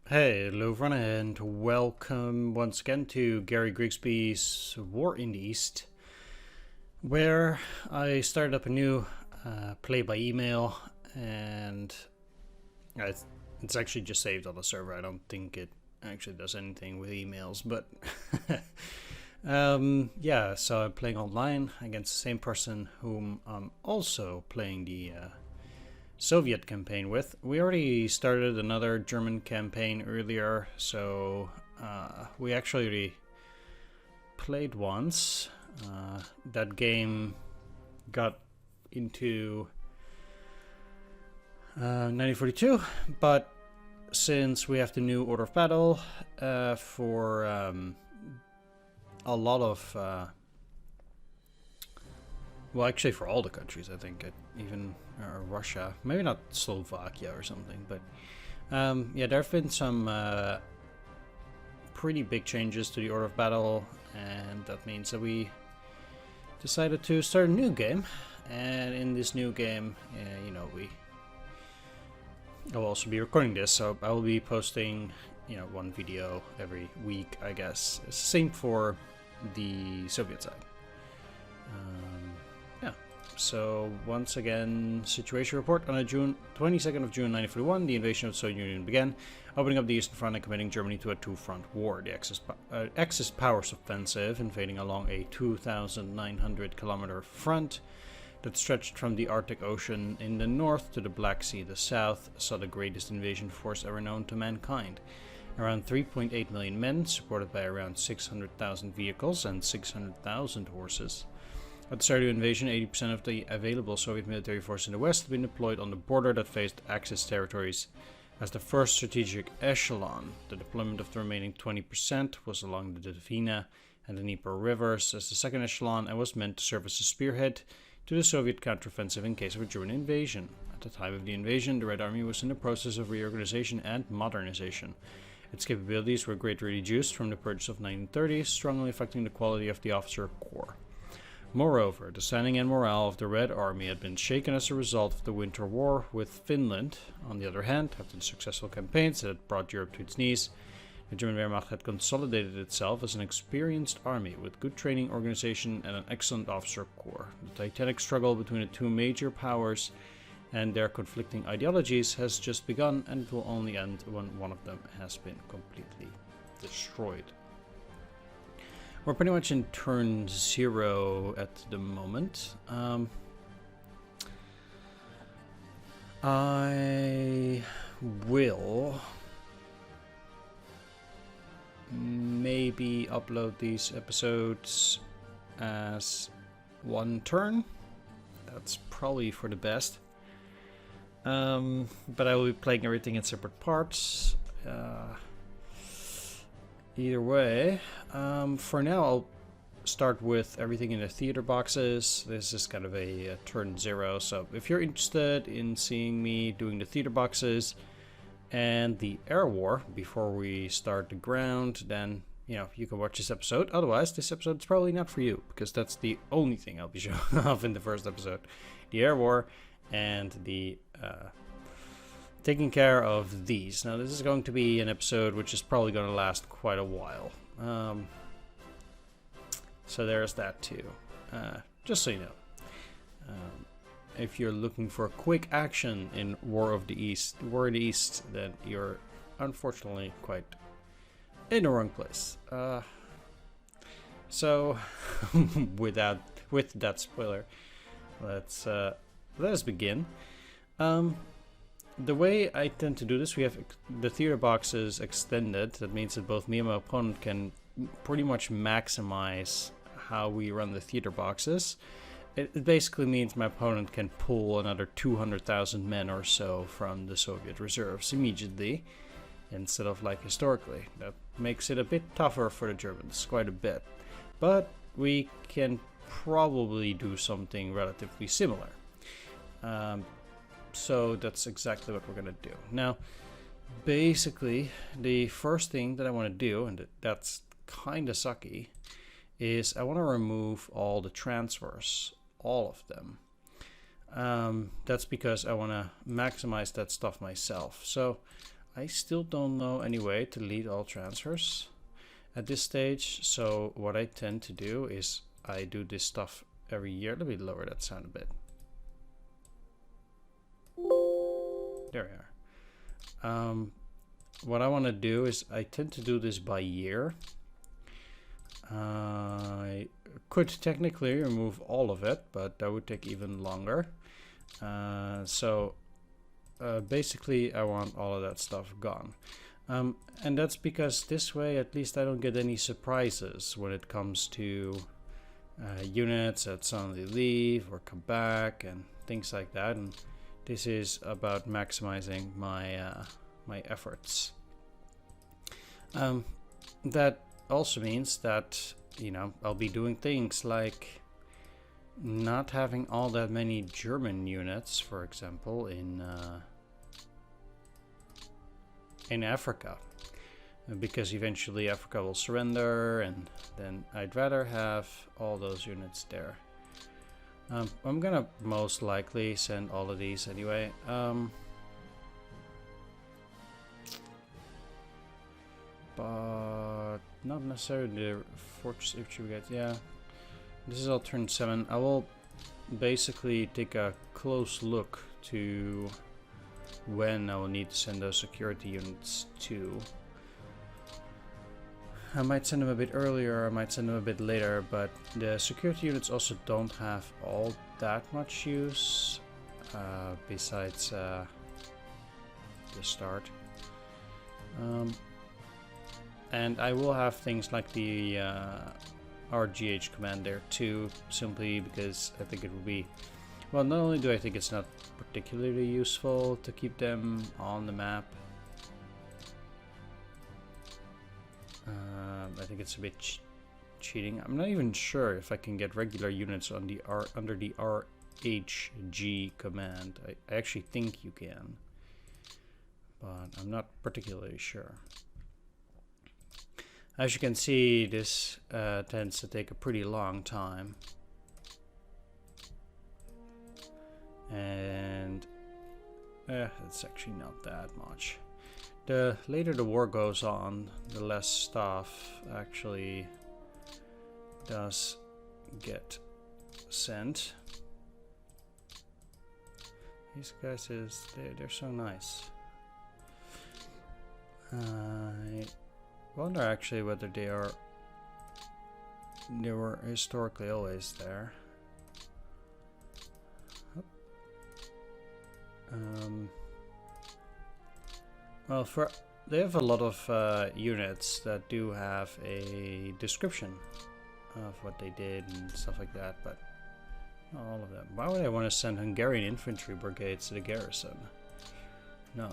Hey, Lvov, and welcome once again to Gary Grigsby's War in the East, where I started up a new play by email, and it's actually just saved on the server. I don't think it actually does anything with emails, but yeah, so I'm playing online against the same person whom I'm also playing the Soviet campaign with. We already started another German campaign earlier, so we actually already played once. That game got into 1942, but since we have the new order of battle for a lot of well, actually, for all the countries, I think, even Russia, maybe not Slovakia or something, but yeah, there have been some pretty big changes to the order of battle, and that means that we decided to start a new game. And in this new game, I'll also be recording this, so I will be posting, one video every week, I guess. It's the same for the Soviet side. So once again, situation report. On June 22nd of June 1941, the invasion of the Soviet Union began, opening up the Eastern Front and committing Germany to a two-front war. The Axis powers offensive, invading along a 2,900-kilometer front that stretched from the Arctic Ocean in the north to the Black Sea in the south, saw the greatest invasion force ever known to mankind. Around 3.8 million men, supported by around 600,000 vehicles and 600,000 horses. At the start of the invasion, 80% of the available Soviet military force in the west had been deployed on the border that faced Axis territories. As the first strategic echelon, the deployment of the remaining 20% was along the Dvina and the Dnieper rivers as the second echelon, and was meant to serve as a spearhead to the Soviet counteroffensive in case of a German invasion. At the time of the invasion, the Red Army was in the process of reorganization and modernization. Its capabilities were greatly reduced from the purchase of 1930s, strongly affecting the quality of the officer corps. Moreover, the standing and morale of the Red Army had been shaken as a result of the Winter War with Finland. On the other hand, after the successful campaigns that had brought Europe to its knees, the German Wehrmacht had consolidated itself as an experienced army with good training, organization, and an excellent officer corps. The titanic struggle between the two major powers and their conflicting ideologies has just begun, and it will only end when one of them has been completely destroyed. We're pretty much in turn 0 at the moment. I will maybe upload these episodes as one turn. That's probably for the best. But I will be playing everything in separate parts. Either way, for now I'll start with everything in the theater boxes. This is kind of a turn 0, so if you're interested in seeing me doing the theater boxes and the air war before we start the ground, then you can watch this episode. Otherwise, this episode is probably not for you, because that's the only thing I'll be showing off in the first episode: the air war and the taking care of these. Now, this is going to be an episode which is probably going to last quite a while. So there's that too. Just so you know. If you're looking for quick action in War in the East, then you're unfortunately quite in the wrong place. So, with that spoiler, let us begin. The way I tend to do this, we have the theater boxes extended. That means that both me and my opponent can pretty much maximize how we run the theater boxes. It basically means my opponent can pull another 200,000 men or so from the Soviet reserves immediately, instead of like historically. That makes it a bit tougher for the Germans, quite a bit. But we can probably do something relatively similar. So that's exactly what we're going to do. Now, basically, the first thing that I want to do, and that's kind of sucky, is I want to remove all the transfers, all of them. That's because I want to maximize that stuff myself. So I still don't know any way to lead all transfers at this stage, so what I tend to do is I do this stuff every year. Let me lower that sound a bit. There we are. What I want to do is I tend to do this by year. I could technically remove all of it, but that would take even longer. Basically I want all of that stuff gone. And that's because this way at least I don't get any surprises when it comes to units that suddenly leave or come back and things like that. And this is about maximizing my my efforts. That also means that, you know, I'll be doing things like not having all that many German units, for example, in Africa, because eventually Africa will surrender, and then I'd rather have all those units there. I'm gonna most likely send all of these anyway. But not necessarily the Fortress Infantry Brigade. Yeah, this is all turn 7. I will basically take a close look to when I will need to send those security units to. I might send them a bit earlier, I might send them a bit later, but the security units also don't have all that much use besides the start. And I will have things like the RGH command there too, simply because I think it will be, well, not only do I think it's not particularly useful to keep them on the map, I think it's a bit cheating. I'm not even sure if I can get regular units on the under the RHG command. I actually think you can, but I'm not particularly sure. As you can see, this tends to take a pretty long time. And it's actually not that much. The later the war goes on, the less stuff actually does get sent. These guys, they're so nice. I wonder actually whether they were historically always there. Well, they have a lot of units that do have a description of what they did and stuff like that, but not all of them. Why would I want to send Hungarian infantry brigades to the garrison? No.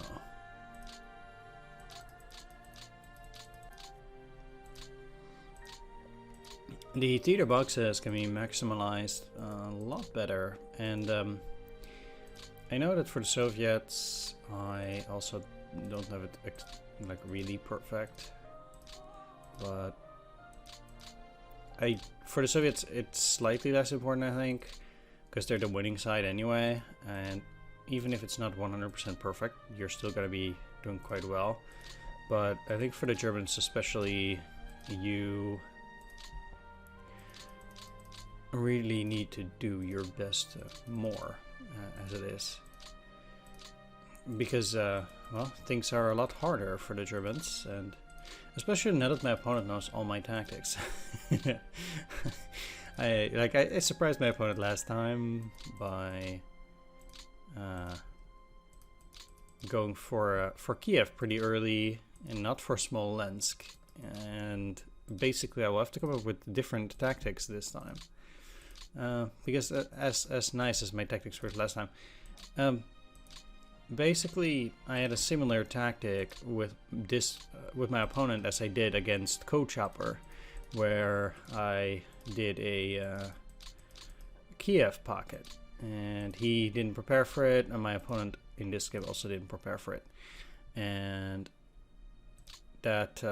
The theater boxes can be maximized a lot better, and I know that for the Soviets I also don't have it like really perfect, but for the Soviets it's slightly less important, I think, because they're the winning side anyway, and even if it's not 100% perfect, you're still gonna be doing quite well. But I think for the Germans especially, you really need to do your best more as it is, because well, things are a lot harder for the Germans, and especially now that my opponent knows all my tactics. I surprised my opponent last time by going for Kiev pretty early and not for Smolensk, and basically I will have to come up with different tactics this time. Because as nice as my tactics were last time, basically I had a similar tactic with my opponent as I did against Co-Chopper, where I did a Kiev pocket, and he didn't prepare for it, and my opponent in this game also didn't prepare for it, and that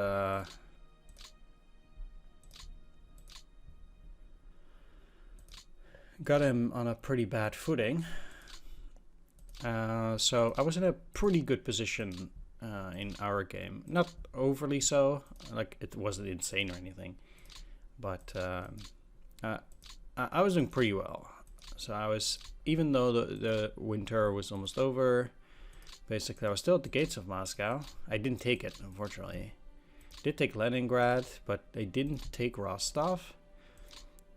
got him on a pretty bad footing. So I was in a pretty good position in our game. Not overly so, like it wasn't insane or anything, but I was doing pretty well. So I was, even though the winter was almost over, basically I was still at the gates of Moscow. I didn't take it, unfortunately. Did take Leningrad, but I didn't take Rostov.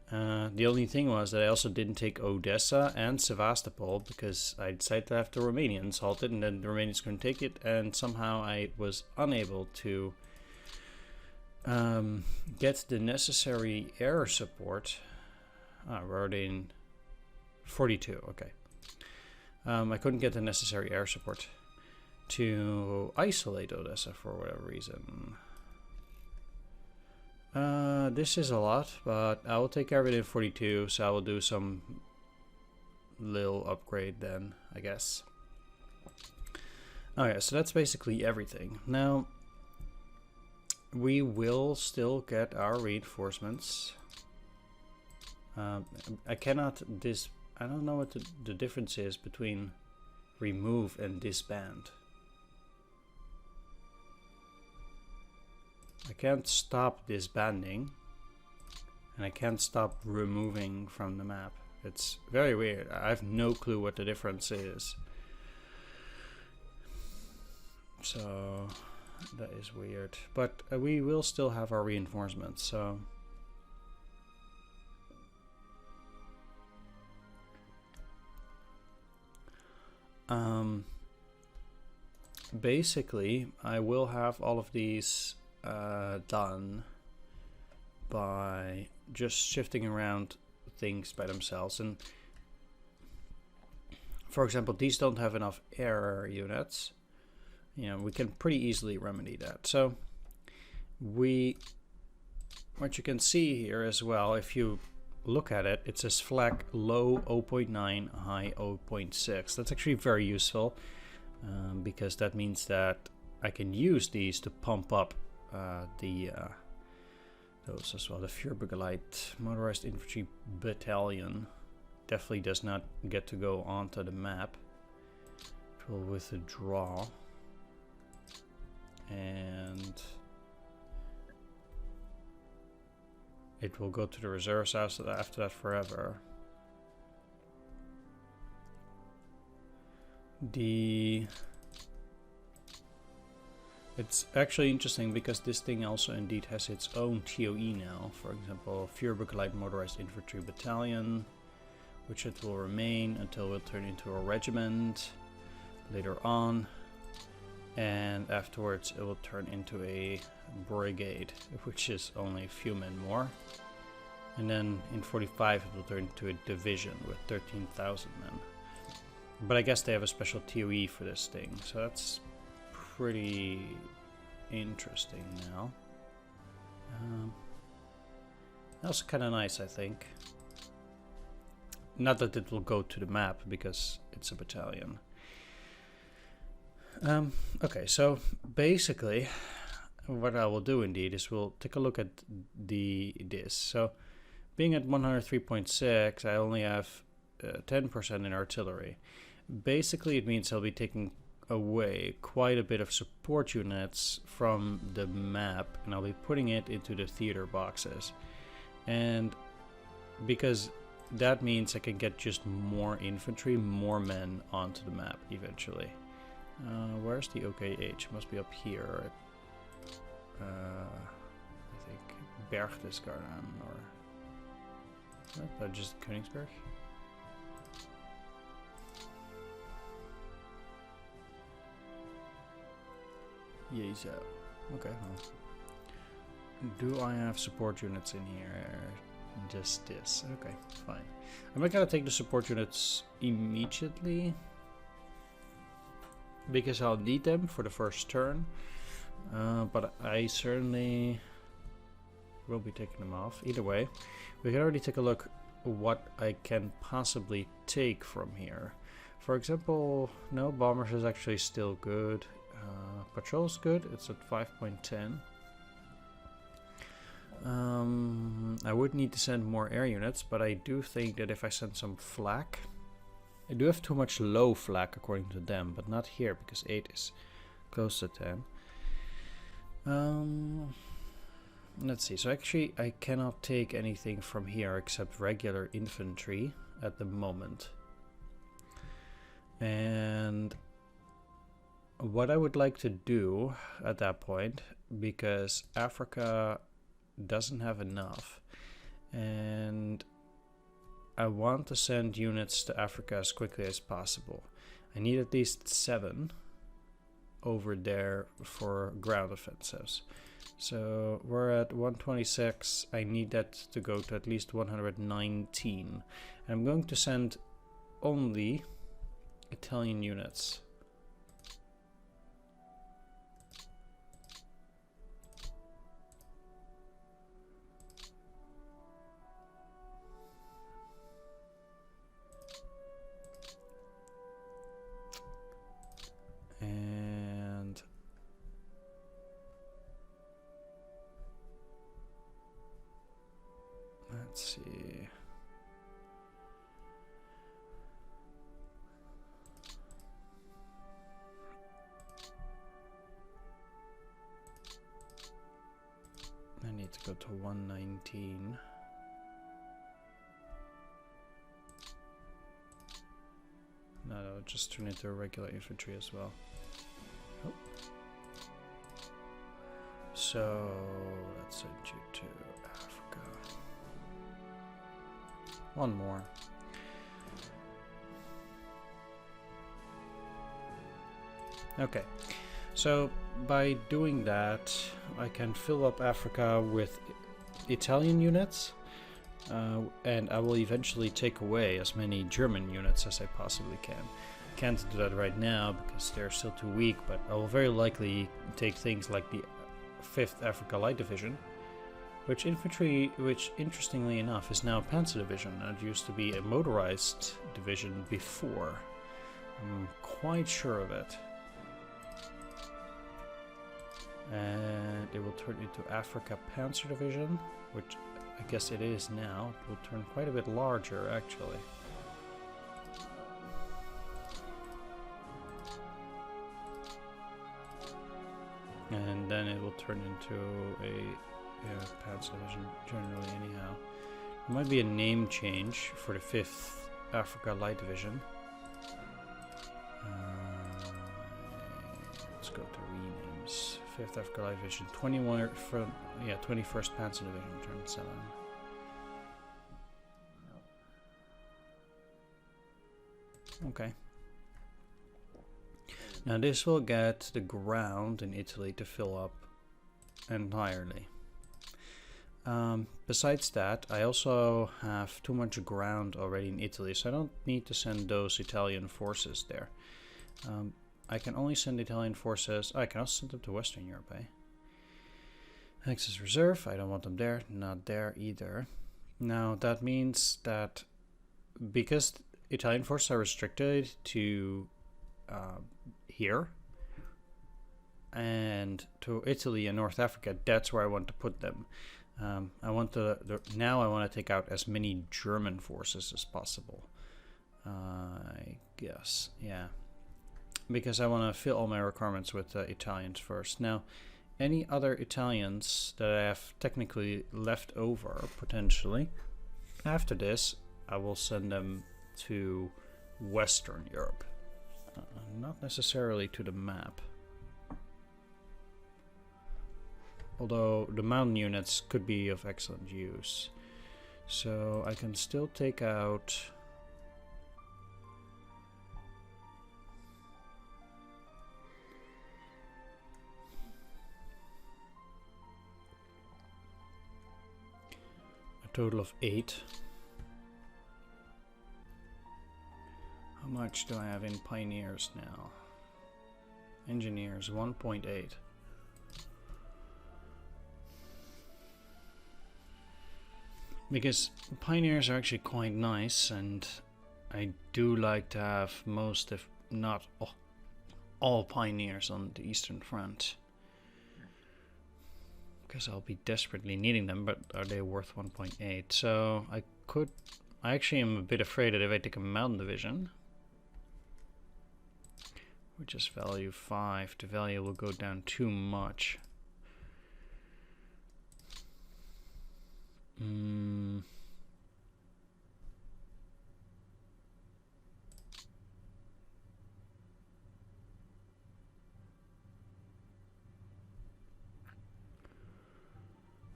The only thing was that I also didn't take Odessa and Sevastopol because I decided to have the Romanians halted and then the Romanians couldn't take it, and somehow I was unable to get the necessary air support. We're in 42, okay. I couldn't get the necessary air support to isolate Odessa for whatever reason. This is a lot, but I will take care of it in 42, so I will do some little upgrade then, I guess. Okay, so that's basically everything. Now, we will still get our reinforcements. I cannot I don't know what the difference is between remove and disband. I can't stop disbanding, and I can't stop removing from the map. It's very weird. I have no clue what the difference is. So that is weird. But we will still have our reinforcements, so... basically, I will have all of these done by just shifting around things by themselves. And for example, these don't have enough air units. You know, we can pretty easily remedy that. So what you can see here as well, if you look at it, it says flak low 0.9, high 0.6. That's actually very useful because that means that I can use these to pump up those as well. The Führerbegleiter motorized infantry battalion definitely does not get to go onto the map. It will withdraw, and it will go to the reserves after that forever. It's actually interesting because this thing also indeed has its own TOE now. For example, Führerbegleiter motorized infantry battalion, which it will remain until it will turn into a regiment later on, and afterwards it will turn into a brigade, which is only a few men more, and then in 45 it will turn into a division with 13,000 men. But I guess they have a special TOE for this thing, so that's pretty interesting now. That's kind of nice, I think. Not that it will go to the map because it's a battalion. Okay, so basically what I will do indeed is we'll take a look at this. So being at 103.6, I only have 10% in artillery. Basically it means I'll be taking away quite a bit of support units from the map, and I'll be putting it into the theater boxes. And because that means I can get just more infantry, more men onto the map eventually. Where's the OKH? Must be up here. I think Berchtesgaden or just Königsberg. Yeah, so okay. Well, do I have support units in here? Just this. Okay, fine. I'm not gonna take the support units immediately because I'll need them for the first turn. But I certainly will be taking them off. Either way, we can already take a look what I can possibly take from here. For example, no, bombers is actually still good. Patrol's good, it's at 5.10. I would need to send more air units, but I do think that if I send some flak, I do have too much low flak according to them, but not here because 8 is close to 10. Let's see. So actually, I cannot take anything from here except regular infantry at the moment. And what I would like to do at that point, because Africa doesn't have enough, and I want to send units to Africa as quickly as possible. I need at least 7 over there for ground offensives. So we're at 126. I need that to go to at least 119. And I'm going to send only Italian units. And let's see. I need to go to 119. No, that'll just turn into a regular infantry as well. Oh. So let's send you to Africa. One more. Okay, so by doing that, I can fill up Africa with Italian units, and I will eventually take away as many German units as I possibly can. I can't do that right now because they're still too weak, but I will very likely take things like the 5th Africa Light Division, which interestingly enough is now a Panzer Division, and it used to be a motorized division before. I'm quite sure of it. And it will turn into Africa Panzer Division, which I guess it is now. It will turn quite a bit larger, actually. And then it will turn into a Panzer Division generally anyhow. There might be a name change for the 5th Africa Light Division. Let's go to renames. 5th Africa Light Division, 21st Panzer Division, turn 7. Okay. Now this will get the ground in Italy to fill up entirely. Besides that, I also have too much ground already in Italy, so I don't need to send those Italian forces there. I can only send Italian forces. I can also send them to Western Europe, eh? Axis Reserve, I don't want them there, not there either. Now that means that because Italian forces are restricted to here and to Italy and North Africa, that's where I want to put them. I want now I want to take out as many German forces as possible. I guess, yeah. Because I want to fill all my requirements with Italians first. Now, any other Italians that I have technically left over, potentially, after this, I will send them to Western Europe. Not necessarily to the map. Although the mountain units could be of excellent use. So I can still take out... total of 8. How much do I have in pioneers now? Engineers 1.8. Because pioneers are actually quite nice, and I do like to have most, if not all pioneers on the Eastern Front. Because I'll be desperately needing them, but are they worth 1.8? So I actually am a bit afraid that if I take a mountain division, which is value 5. The value will go down too much.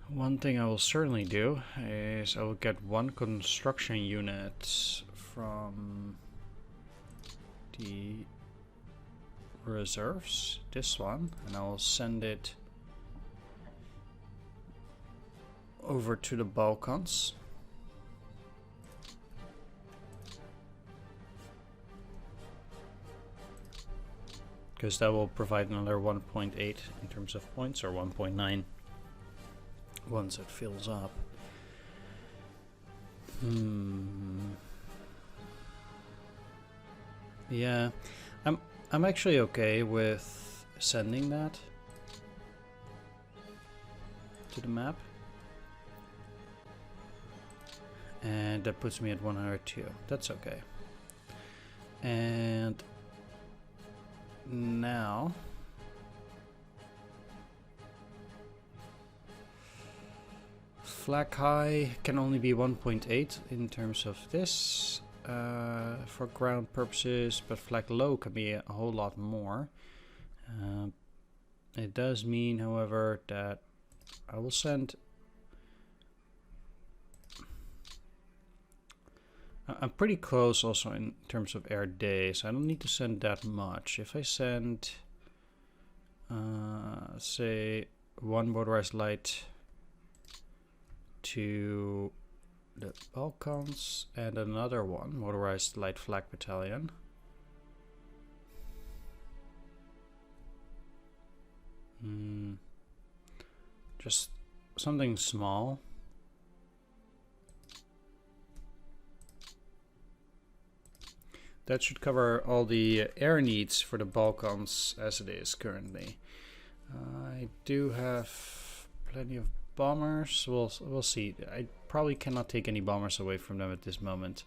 One thing I will certainly do is I will get 1 construction unit from the reserves, this one, and I will send it over to the Balkans. Because that will provide another 1.8 in terms of points, or 1.9 once it fills up. Yeah, I'm actually okay with sending that to the map. And that puts me at 102. That's okay. And now flag high can only be 1.8 in terms of this for ground purposes, but flag low can be a whole lot more. It does mean, however, that I will send. I'm pretty close also in terms of air days. I don't need to send that much. If I send, say, 1 motorized light to the Balkans and another 1 motorized light flag battalion. Just something small. That should cover all the air needs for the Balkans as it is currently. I do have plenty of bombers. We'll see. I probably cannot take any bombers away from them at this moment.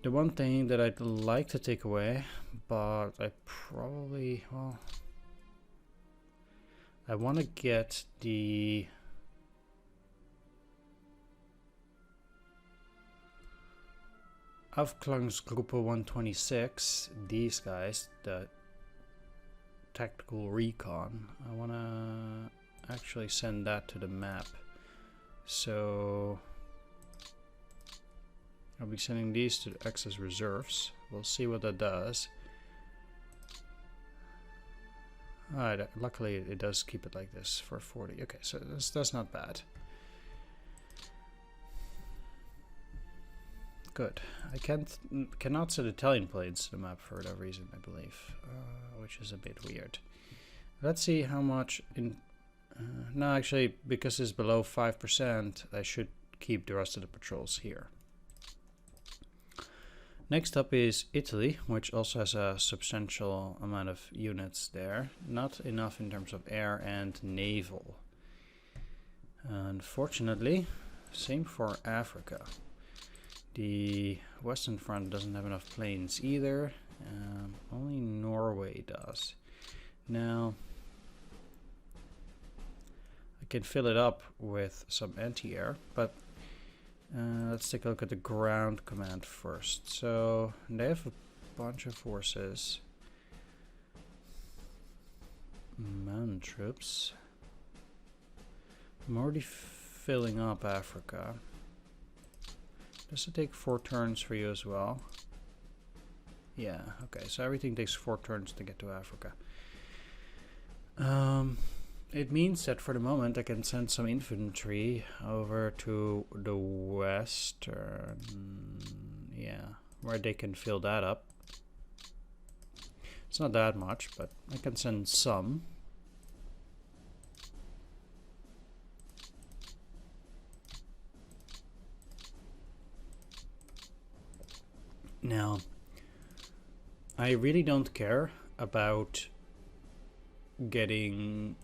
The one thing that I'd like to take away, but I probably, well, I want to get the Aufklärungsgruppe 126, these guys, the tactical recon. I want to actually send that to the map. So I'll be sending these to the excess reserves. We'll see what that does. Alright, luckily it does keep it like this for 40. Okay, so that's not bad. Good. I cannot set Italian planes to the map for that reason, I believe, which is a bit weird. Let's see how much in. No, actually, because it's below 5%, I should keep the rest of the patrols here. Next up is Italy, which also has a substantial amount of units there. Not enough in terms of air and naval. Unfortunately, same for Africa. The Western Front doesn't have enough planes either. Only Norway does. Now, I can fill it up with some anti-air, but let's take a look at the ground command first. So they have a bunch of forces. Mountain troops. I'm already filling up Africa. Does it take 4 turns for you as well? Yeah, okay, so everything takes 4 turns to get to Africa. It means that for the moment I can send some infantry over to the western, yeah, where they can fill that up. It's not that much, but I can send some. Now, I really don't care about getting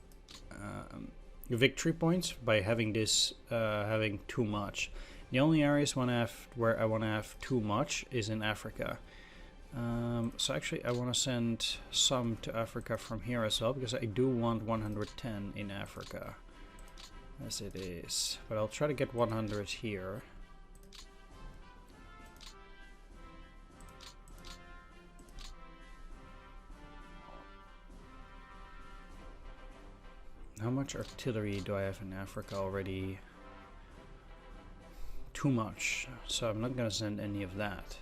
victory points by having this having too much. The only areas where I want to have too much is in Africa. So actually I want to send some to Africa from here as well, because I do want 110 in Africa as it is, but I'll try to get 100 here. How much artillery do I have in Africa already? Too much, so I'm not gonna send any of that.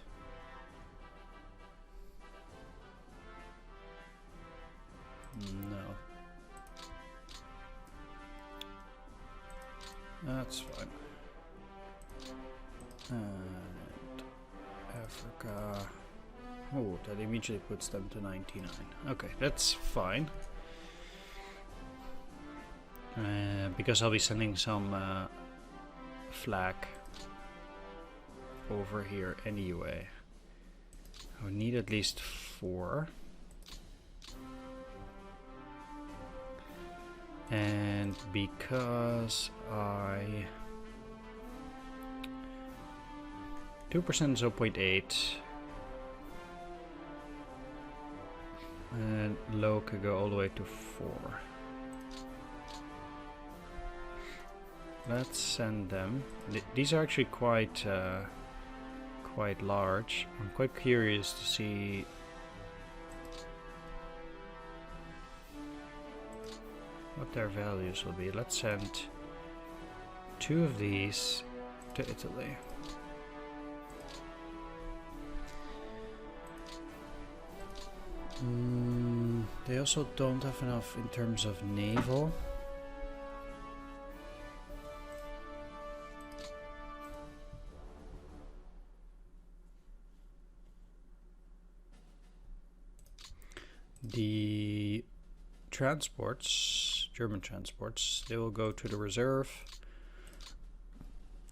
No. That's fine. And Africa. Oh, that immediately puts them to 99. Okay, that's fine. Because I'll be sending some flak over here anyway. I would need at least 4. And because I 2% 0.8 and low could go all the way to 4. Let's send them. These are actually quite large. I'm quite curious to see what their values will be. Let's send 2 of these to Italy. They also don't have enough in terms of naval. The transports, German transports, they will go to the reserve,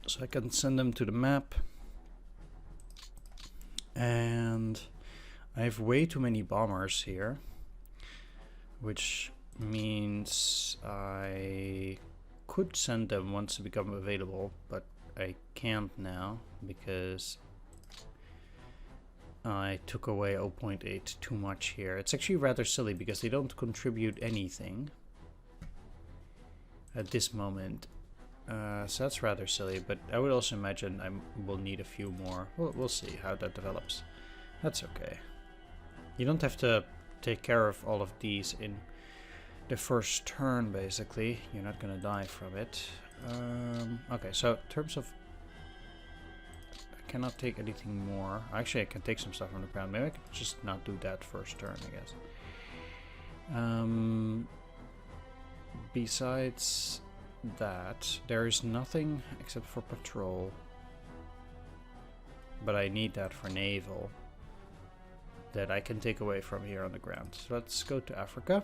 so I can send them to the map. And I have way too many bombers here, which means I could send them once they become available, but I can't now because I took away 0.8 too much here. It's actually rather silly because they don't contribute anything at this moment. So that's rather silly, but I would also imagine I will need a few more. We'll see how that develops. That's okay. You don't have to take care of all of these in the first turn, basically. You're not gonna die from it. Okay, so in terms of... I cannot take anything more. Actually, I can take some stuff from the ground. Maybe I can just not do that first turn, I guess. Besides that, there is nothing except for patrol. But I need that for naval. That I can take away from here on the ground. So let's go to Africa,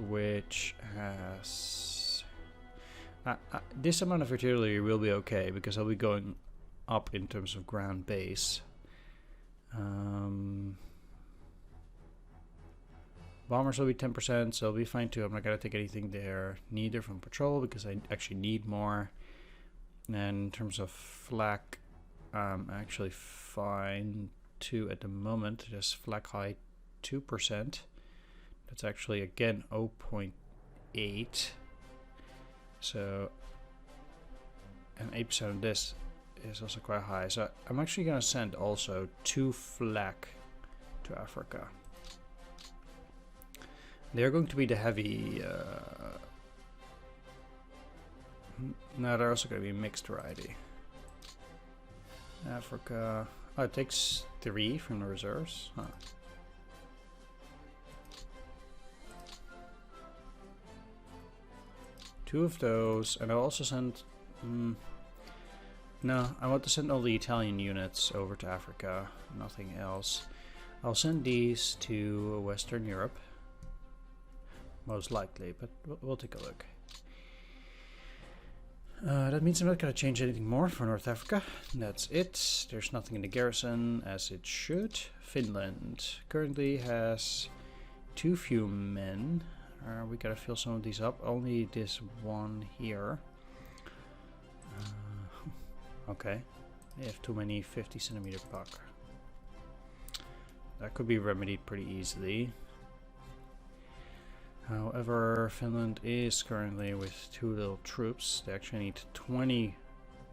which has... this amount of artillery will be okay because I'll be going up in terms of ground base. Bombers will be 10%, so I'll be fine too. I'm not gonna take anything there, neither from patrol because I actually need more. And in terms of flak, I'm actually fine too at the moment. Just flak height 2%. That's actually again 0.8. So, and 8% of this is also quite high. So I'm actually gonna send also 2 flak to Africa. They're going to be the heavy. No, they're also going to be mixed variety. Africa. Oh, it takes 3 from the reserves. Huh. Two of those, and I'll also send... no, I want to send all the Italian units over to Africa, nothing else. I'll send these to Western Europe, most likely, but we'll take a look. That means I'm not going to change anything more for North Africa. That's it. There's nothing in the garrison, as it should. Finland currently has too few men. We gotta fill some of these up. Only this one here. Okay. They have too many 50 centimeter puck. that could be remedied pretty easily. However, Finland is currently with too little troops. They actually need 20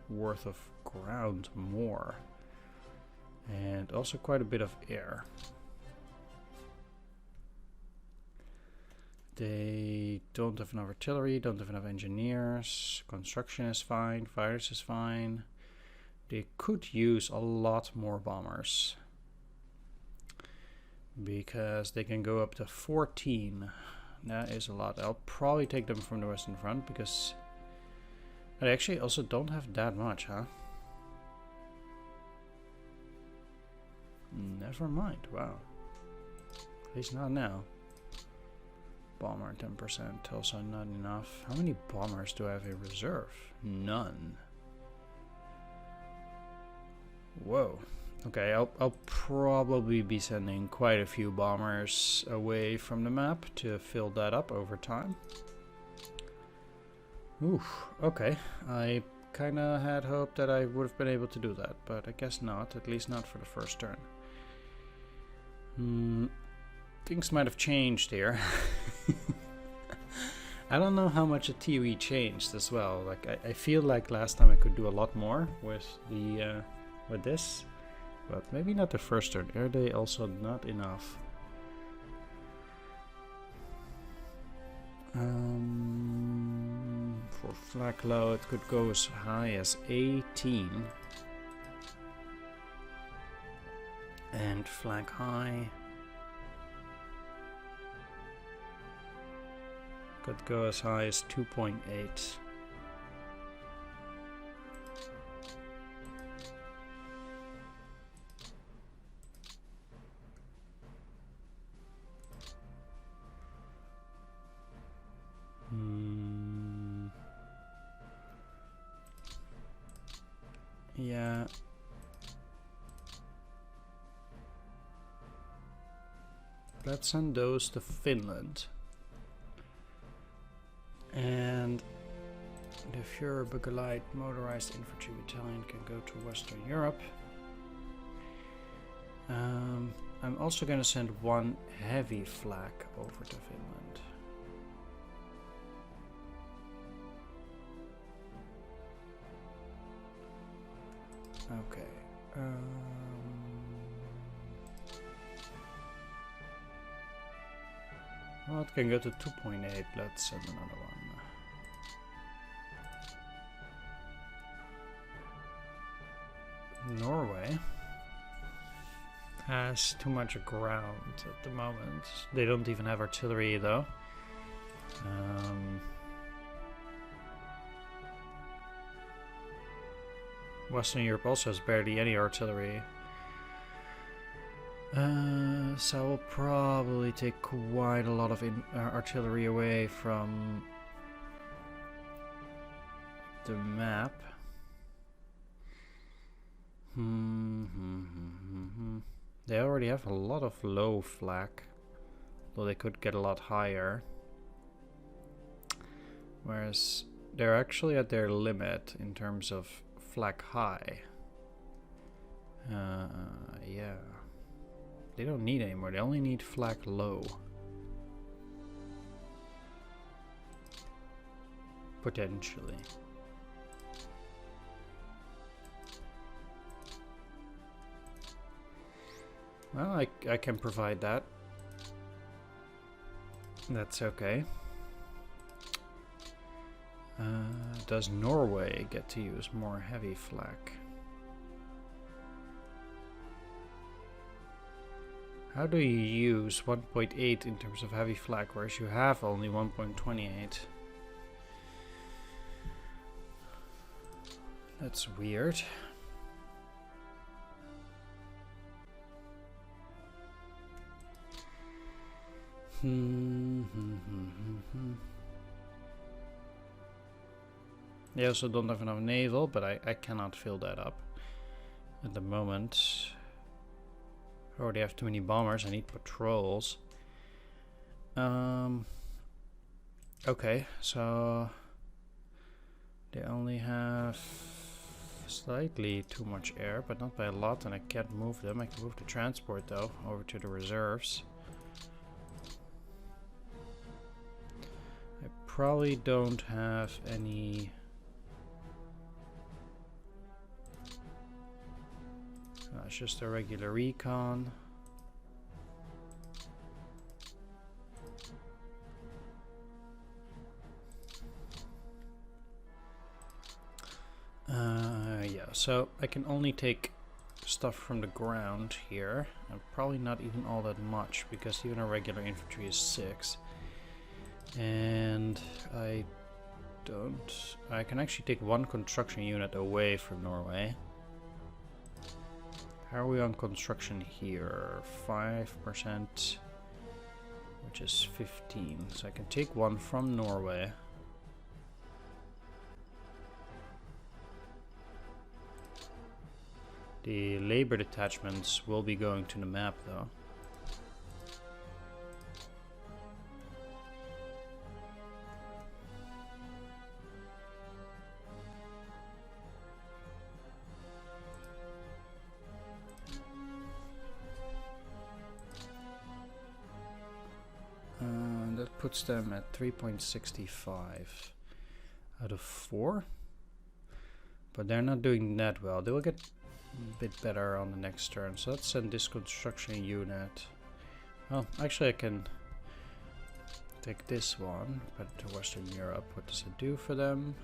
worth of ground more. And also quite a bit of air. They don't have enough artillery, don't have enough engineers. Construction is fine, fighters is fine. They could use a lot more bombers. Because they can go up to 14. That is a lot. I'll probably take them from the Western Front because they actually also don't have that much, huh? Never mind. Wow. At least not now. Bomber 10%. Also not enough. How many bombers do I have in reserve? None. Whoa. Okay, I'll probably be sending quite a few bombers away from the map to fill that up over time. Ooh, okay. I kinda had hoped that I would have been able to do that, but I guess not, at least not for the first turn. Things might have changed here. I don't know how much a TOE changed as well. Like I feel like last time I could do a lot more with the with this. But maybe not the first turn. Are they also not enough? For flag low, it could go as high as 18. And flag high could go as high as 2.8. Yeah. Let's send those to Finland. And the Führer motorized infantry battalion can go to Western Europe. I'm also going to send one heavy flak over to Finland. Okay. Well, it can go to 2.8. Let's send another one. Norway has too much ground at the moment. They don't even have artillery though. Western Europe also has barely any artillery. So we'll probably take quite a lot of artillery away from the map. They already have a lot of low flak, though they could get a lot higher. Whereas they're actually at their limit in terms of flak high. Yeah. They don't need any more, they only need flak low. Potentially. Well, I can provide that. That's okay. Does Norway get to use more heavy flak? How do you use 1.8 in terms of heavy flak, whereas you have only 1.28? That's weird. They also don't have enough naval, but I cannot fill that up at the moment. I already have too many bombers, I need patrols. Okay, so they only have slightly too much air, but not by a lot, and I can't move them. I can move the transport though over to the reserves. I probably don't have any. It's just a regular recon. Yeah, so I can only take stuff from the ground here, and probably not even all that much, because even a regular infantry is 6. And I can actually take 1 construction unit away from Norway. How are we on construction here? 5%, which is 15. So I can take 1 from Norway. The labor detachments will be going to the map though. That puts them at 3.65 out of 4. But they're not doing that well. They will get a bit better on the next turn. So let's send this construction unit. Well, actually I can take this one, put it to Western Europe. What does it do for them?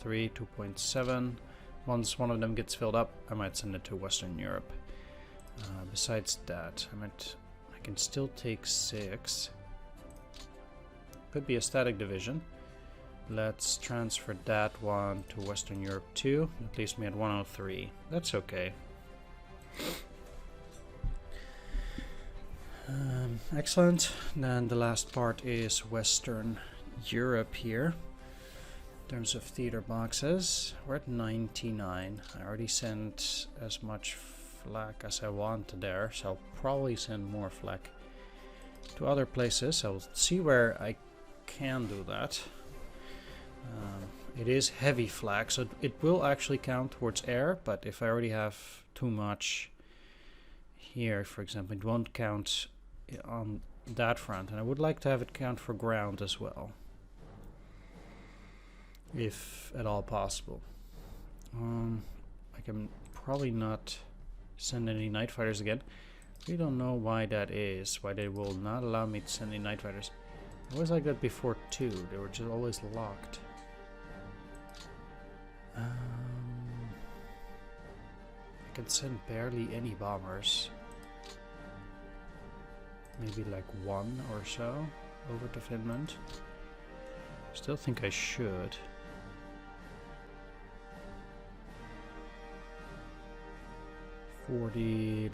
3, 2.7. Once one of them gets filled up, I might send it to Western Europe. Besides that, I can still take 6. Could be a static division. Let's transfer that one to Western Europe too. At least me at 103. That's okay. Excellent. Then the last part is Western Europe here. In terms of theater boxes, we're at 99. I already sent as much flak as I want there, so I'll probably send more flak to other places. I'll see where I can do that. It is heavy flak, so it will actually count towards air, but if I already have too much here, for example, it won't count on that front, and I would like to have it count for ground as well, if at all possible. I can probably not send any night fighters again. We don't know why that is, why they will not allow me to send any night fighters. I was like that before too, they were just always locked. I can send barely any bombers. Maybe like 1 or so over to Finland. Still think I should.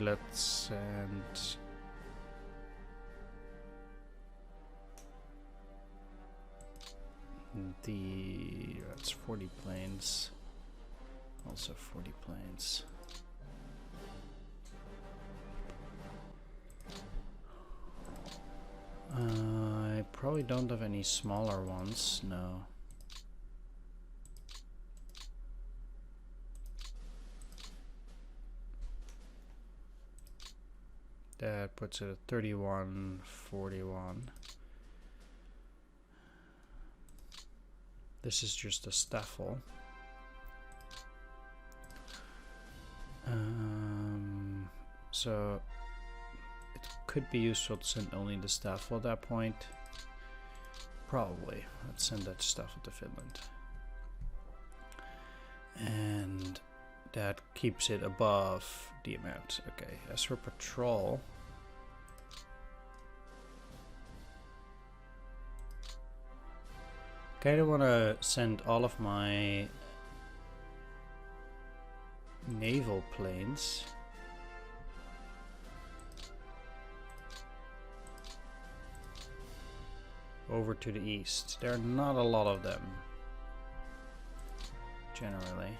Let's send that's 40 planes. Also 40 planes. I probably don't have any smaller ones, no. That puts it at 31, 41. This is just a staffel. So it could be useful to send only the staffel at that point. Probably. Let's send that staffel to Finland. And that keeps it above the amount. Okay, as for patrol, kind of want to send all of my naval planes over to the east. There are not a lot of them, generally.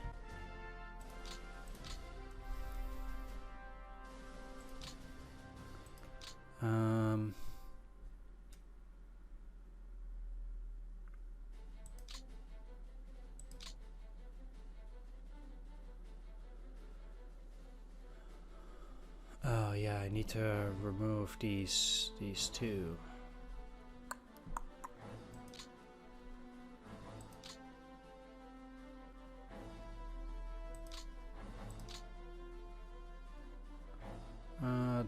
I need to remove these two.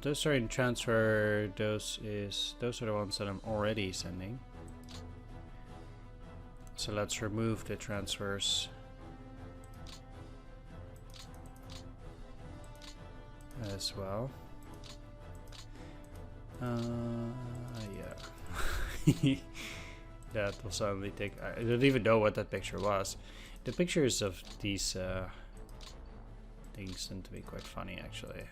Those are in transfer. Those are the ones that I'm already sending. So let's remove the transfers. As well. Yeah. That will suddenly take. I don't even know what that picture was. The pictures of these things tend to be quite funny, actually.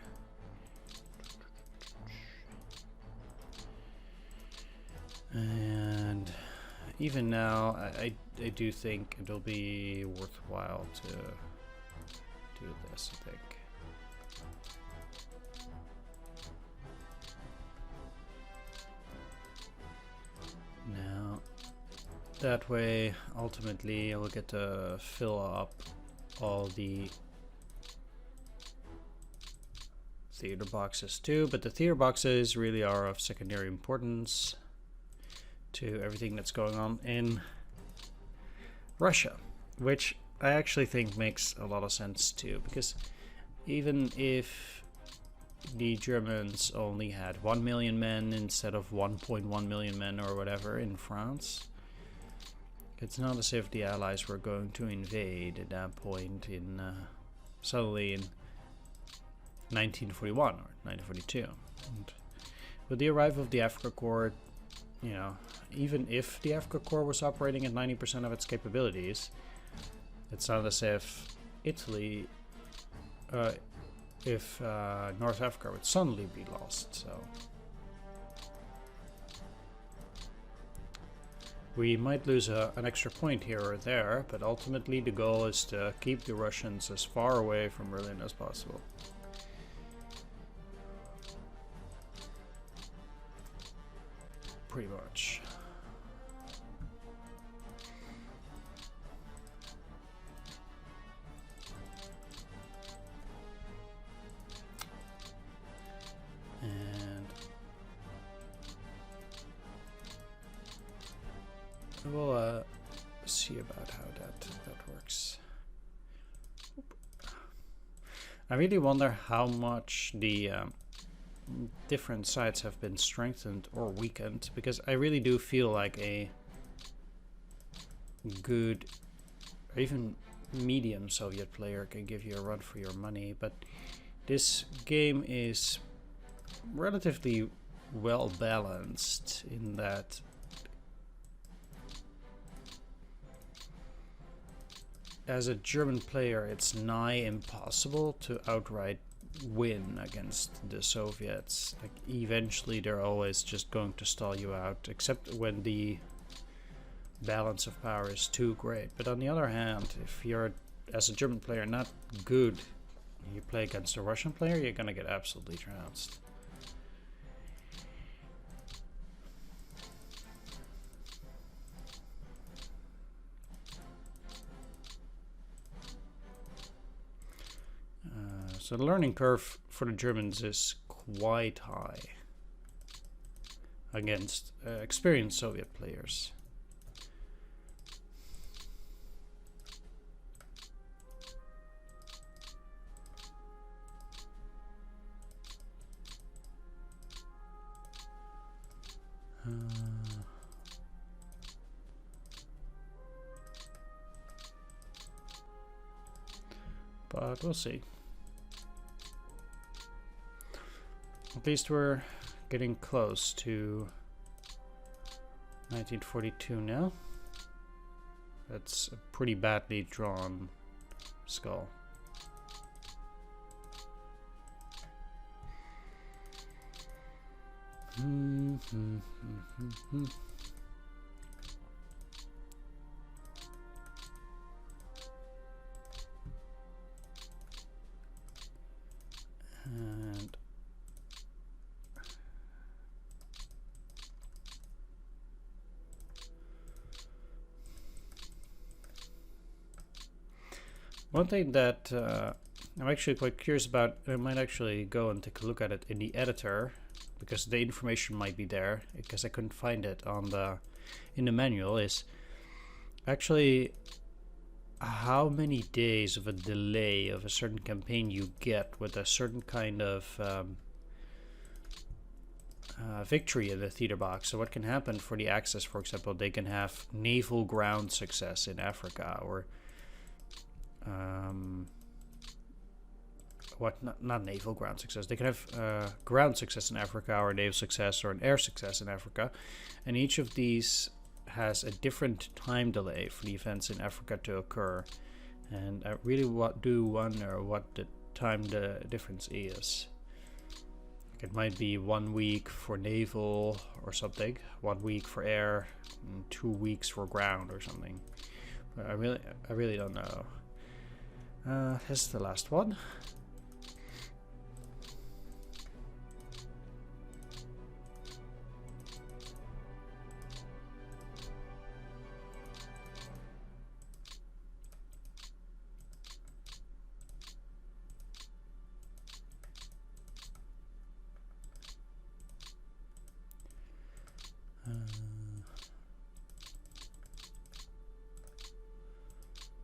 And even now, I do think it'll be worthwhile to do this, I think. Now, that way, ultimately, we'll get to fill up all the theater boxes too, but the theater boxes really are of secondary importance to everything that's going on in Russia, which I actually think makes a lot of sense too, because even if the Germans only had 1 million men instead of 1.1 million men or whatever in France, it's not as if the Allies were going to invade at that point in suddenly in 1941 or 1942. And with the arrival of the Africa Corps, you know, even if the Africa Corps was operating at 90% of its capabilities, it's not as if Italy, North Africa would suddenly be lost. So we might lose an extra point here or there, but ultimately the goal is to keep the Russians as far away from Berlin as possible. Pretty much. And we'll see about how that works. I really wonder how much the different sides have been strengthened or weakened, because I really do feel like a good or even medium Soviet player can give you a run for your money, but this game is relatively well balanced in that as a German player it's nigh impossible to outright win against the Soviets. Like, eventually they're always just going to stall you out, except when the balance of power is too great. But on the other hand, if you're, as a German player, not good, you play against a Russian player, you're gonna get absolutely trounced. So the learning curve for the Germans is quite high against experienced Soviet players. But we'll see. At least we're getting close to 1942 now. That's a pretty badly drawn skull. And one thing that I'm actually quite curious about. I might actually go and take a look at it in the editor, because the information might be there. Because I couldn't find it on in the manual. Is actually how many days of a delay of a certain campaign you get with a certain kind of victory in the theater box. So what can happen for the Axis, for example, they can have naval ground success in Africa, or not naval ground success. They can have ground success in Africa, or naval success, or an air success in Africa, and each of these has a different time delay for the events in Africa to occur. And I really do wonder what the time difference is. It might be 1 week for naval or something, 1 week for air, and 2 weeks for ground or something. But I really don't know. This is the last one.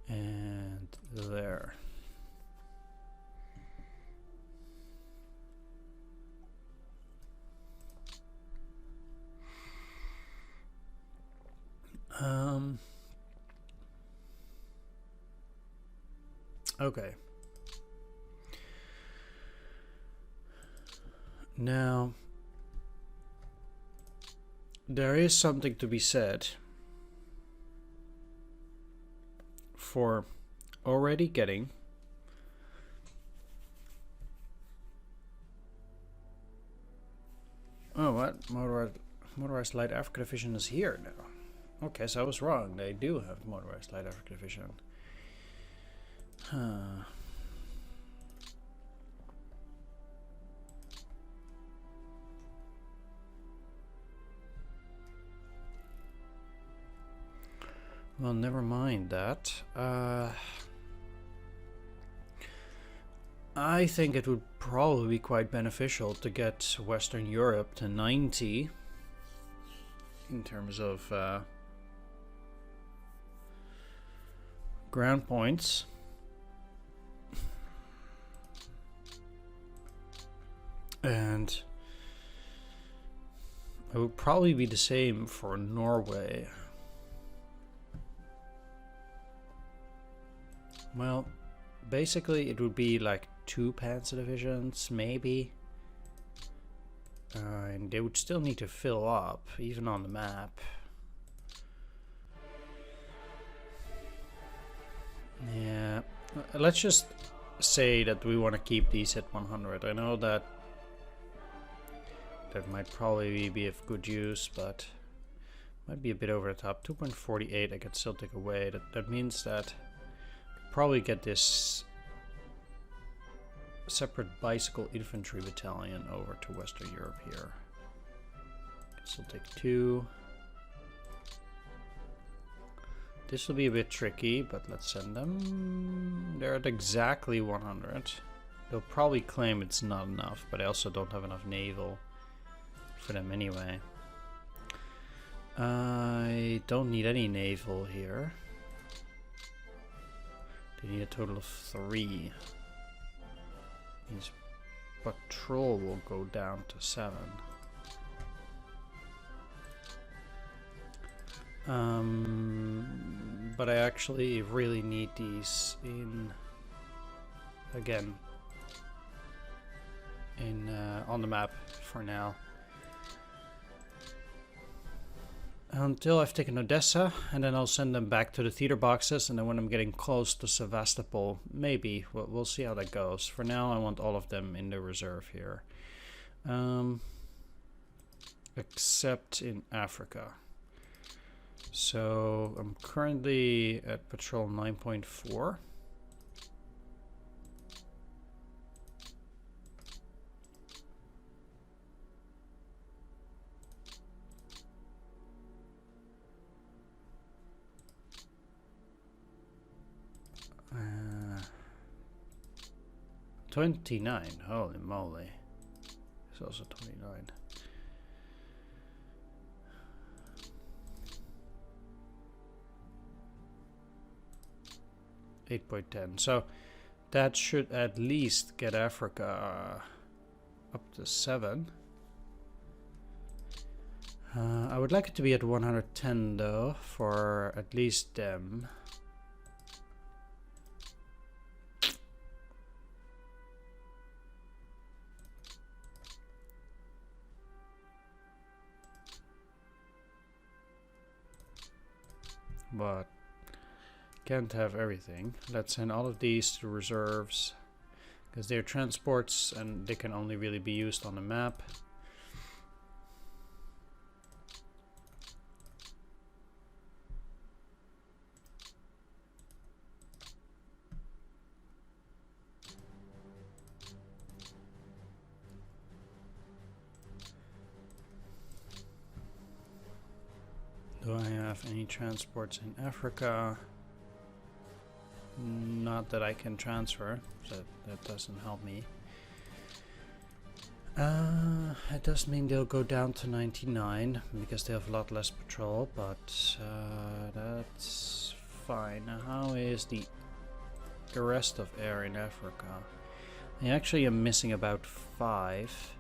And there. Okay. Now, there is something to be said for already getting what? Motorized Light Africa Division is here now. Okay, so I was wrong. They do have Motorized Light Africa Division. Well, never mind that. I think it would probably be quite beneficial to get Western Europe to 90 in terms of ground points. And it would probably be the same for Norway. Well, basically it would be like 2 Panzer divisions, maybe. And they would still need to fill up, even on the map. Yeah, let's just say that we want to keep these at 100. I know that might probably be of good use, but might be a bit over the top. 2.48 I could still take away. That means that probably get this separate bicycle infantry battalion over to Western Europe here. Still take 2. This will be a bit tricky, but let's send them. They're at exactly 100. They'll probably claim it's not enough, but I also don't have enough naval for them anyway. I don't need any naval here. They need a total of 3. Means patrol will go down to 7. But I actually really need these in again in on the map for now. Until I've taken Odessa, and then I'll send them back to the theater boxes, and then when I'm getting close to Sevastopol, maybe. We'll see how that goes. For now, I want all of them in the reserve here. Except in Africa. So, I'm currently at patrol 9.4. 29. Holy moly. It's also 29. .10. So that should at least get Africa up to 7. I would like it to be at 110 though, for at least them. But can't have everything. Let's send all of these to reserves, because they're transports and they can only really be used on the map. Do I have any transports in Africa? Not that I can transfer, so that doesn't help me. It does mean they'll go down to 99 because they have a lot less patrol, but that's fine. Now, how is the rest of air in Africa? I actually am missing about 5,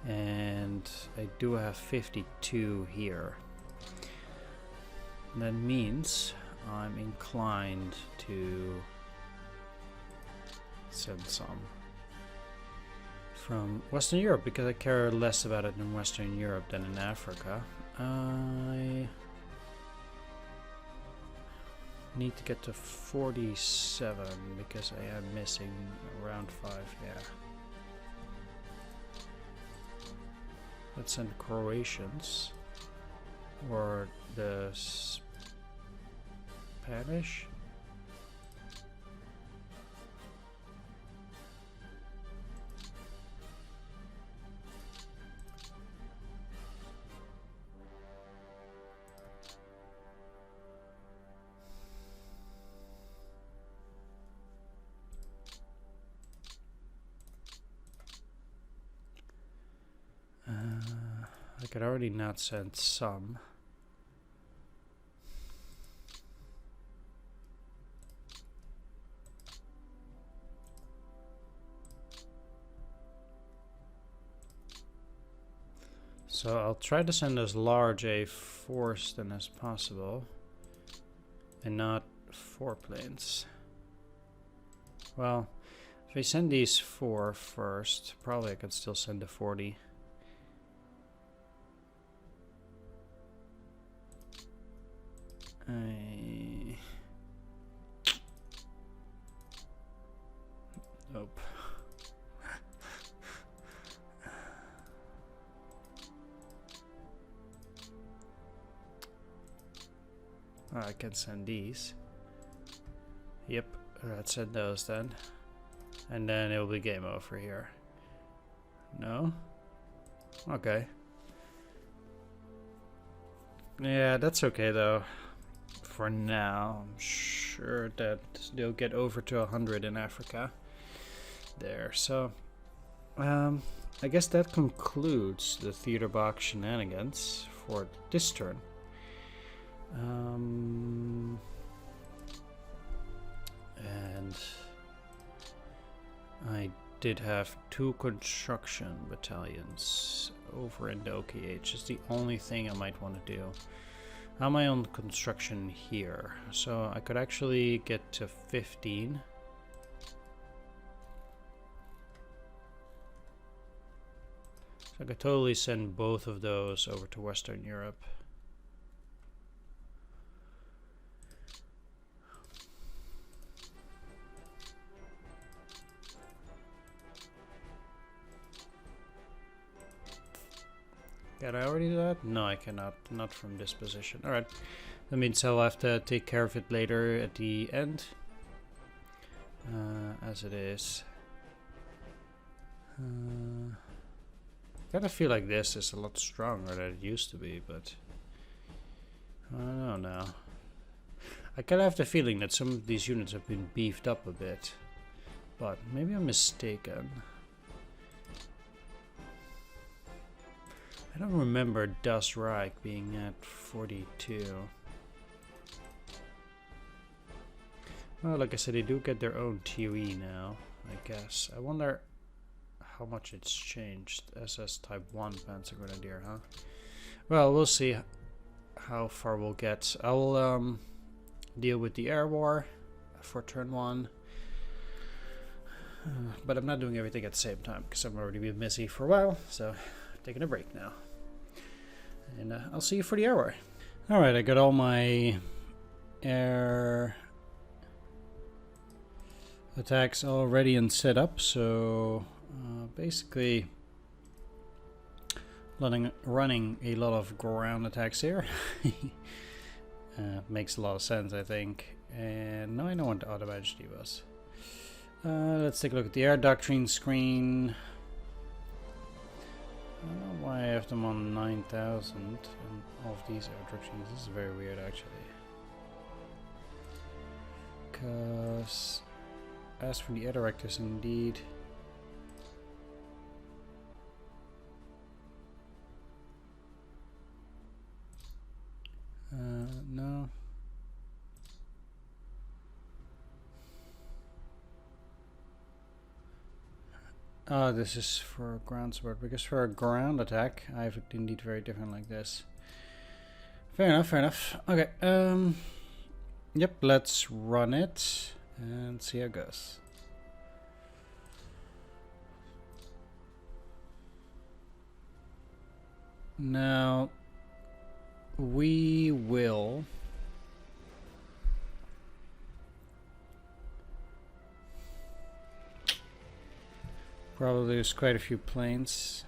and I do have 52 here. That means I'm inclined to send some from Western Europe, because I care less about it in Western Europe than in Africa. I need to get to 47 because I am missing around 5, yeah. Let's send Croatians or the Spanish. I could already not send some. So I'll try to send as large a force then as possible, and not 4 planes. Well, if I send these 4 first, probably I could still send a 40. Nope. I can send these. Yep, let's send those then. And then it'll be game over here. No? Okay. Yeah, that's okay though. For now, I'm sure that they'll get over to 100 in Africa. There, so I guess that concludes the theater box shenanigans for this turn. And I did have 2 construction battalions over in the OKH. It's the only thing I might want to do. How am I on construction here? So I could actually get to 15. So I could totally send both of those over to Western Europe. Can I already do that? No, I cannot. Not from this position. Alright. That means I'll have to take care of it later at the end. As it is. Kind of feel like this is a lot stronger than it used to be, but I don't know now. I kind of have the feeling that some of these units have been beefed up a bit, but maybe I'm mistaken. I don't remember Das Reich being at 42. Well, like I said, they do get their own TOE now, I guess. I wonder how much it's changed. SS Type 1 Panzer Grenadier, huh? Well, we'll see how far we'll get. I'll deal with the air war for turn 1. But I'm not doing everything at the same time because I've already been busy for a while, so I'm taking a break now. And I'll see you for the air war. Alright, I got all my air attacks all ready and set up, so basically running a lot of ground attacks here. Makes a lot of sense, I think. And now I know what the auto majesty was. Let's take a look at the air doctrine screen. I don't know why I have them on 9,000 and all of these air doctrines. This is very weird, actually. Because as for the air directors, indeed. No. Oh, this is for ground support, because for a ground attack, I have it indeed very different like this. Fair enough, fair enough. Okay, yep, let's run it and see how it goes. Now, we will probably use quite a few planes.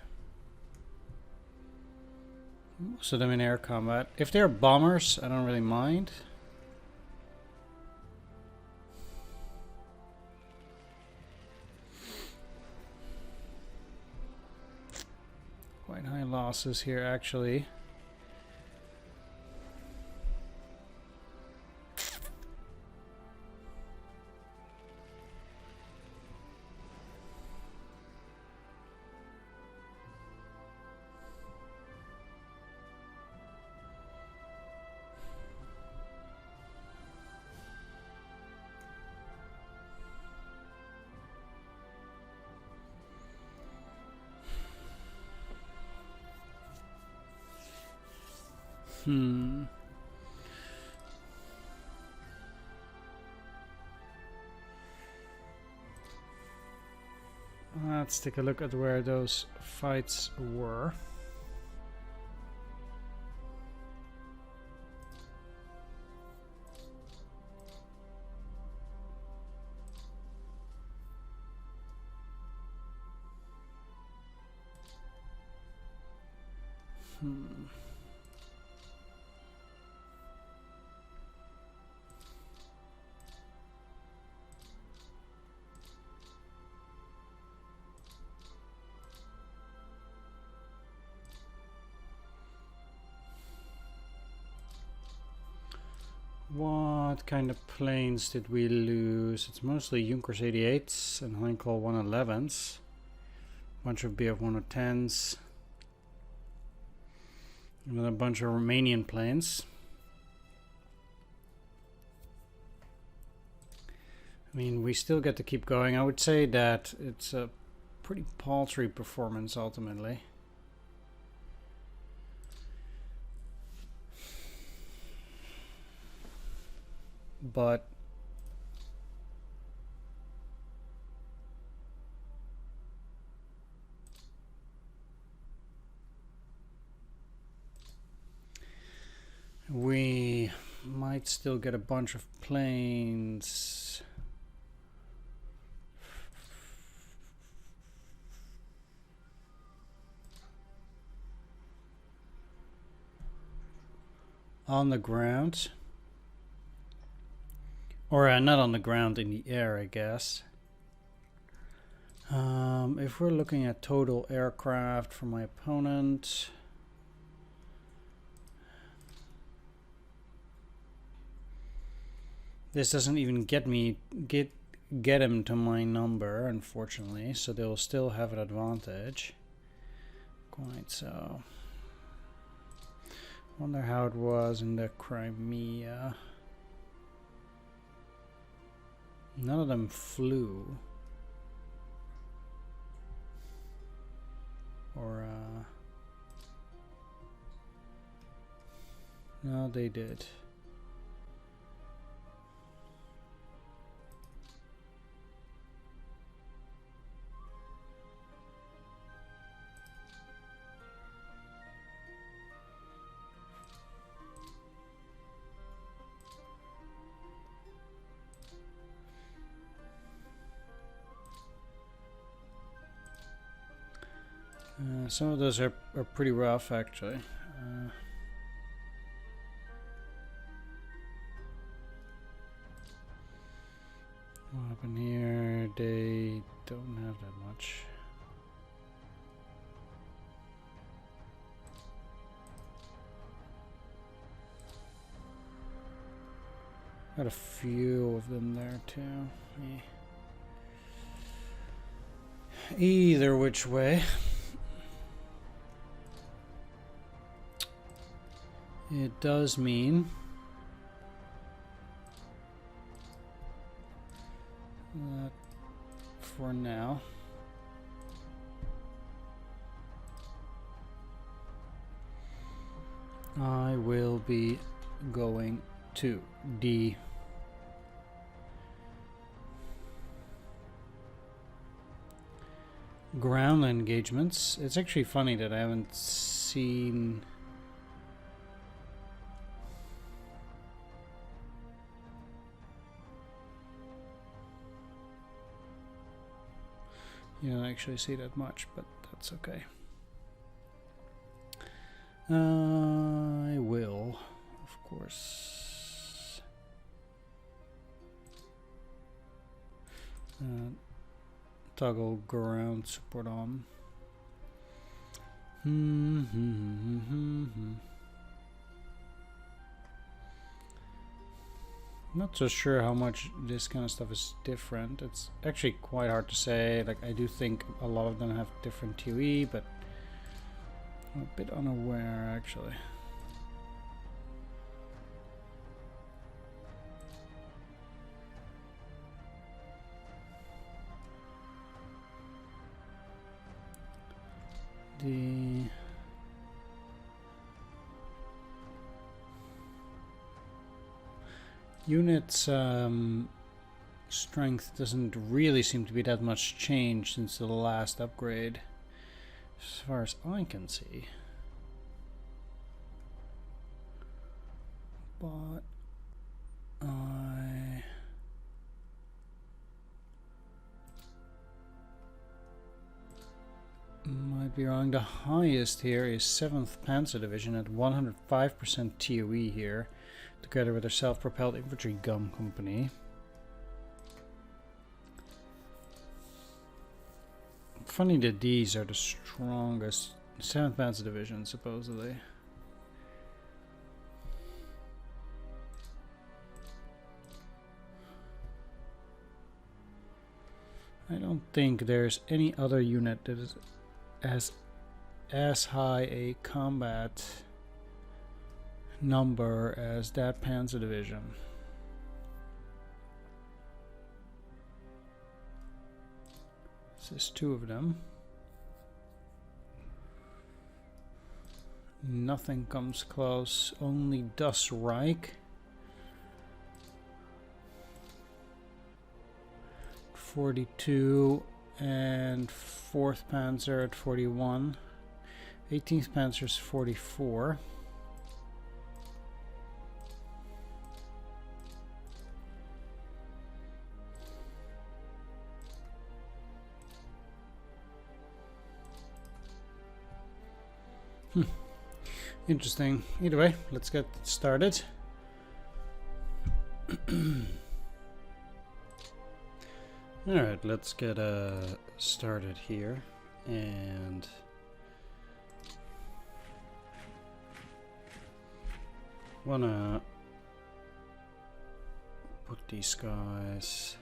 Most of them in air combat. If they're bombers, I don't really mind. Quite high losses here, actually. Let's take a look at where those fights were. What kind of planes did we lose? It's mostly Junkers 88s and Heinkel 111s. Bunch of BF 110s. And then a bunch of Romanian planes. I mean, we still get to keep going. I would say that it's a pretty paltry performance ultimately. But we might still get a bunch of planes. On the ground. Or not on the ground, in the air, I guess. If we're looking at total aircraft for my opponent, this doesn't even get get him to my number, unfortunately, so they'll still have an advantage. Quite so. Wonder how it was in the Crimea. None of them flew. Or, no, they did. Some of those are pretty rough, actually. What happened here? They don't have that much. Got a few of them there too. Either which way. It does mean that for now I will be going to D. Ground engagements. It's actually funny that I haven't seen you don't actually see that much, but that's okay. I will, of course, toggle ground support on. Not so sure how much this kind of stuff is different. It's actually quite hard to say. Like, I do think a lot of them have different TOE, but I'm a bit unaware actually. The unit's strength doesn't really seem to be that much changed since the last upgrade, as far as I can see. But I might be wrong. The highest here is 7th Panzer Division at 105% TOE here, together with their self-propelled infantry gun company. Funny that these are the strongest. 7th Panzer Division, supposedly. I don't think there's any other unit that is as high a combat number as that Panzer Division. This is 2 of them. Nothing comes close. Only Das Reich. 42 and 4th Panzer at 41. 18th Panzer is 44. Interesting. Either way, let's get started. Alright, let's get started here, and wanna put these guys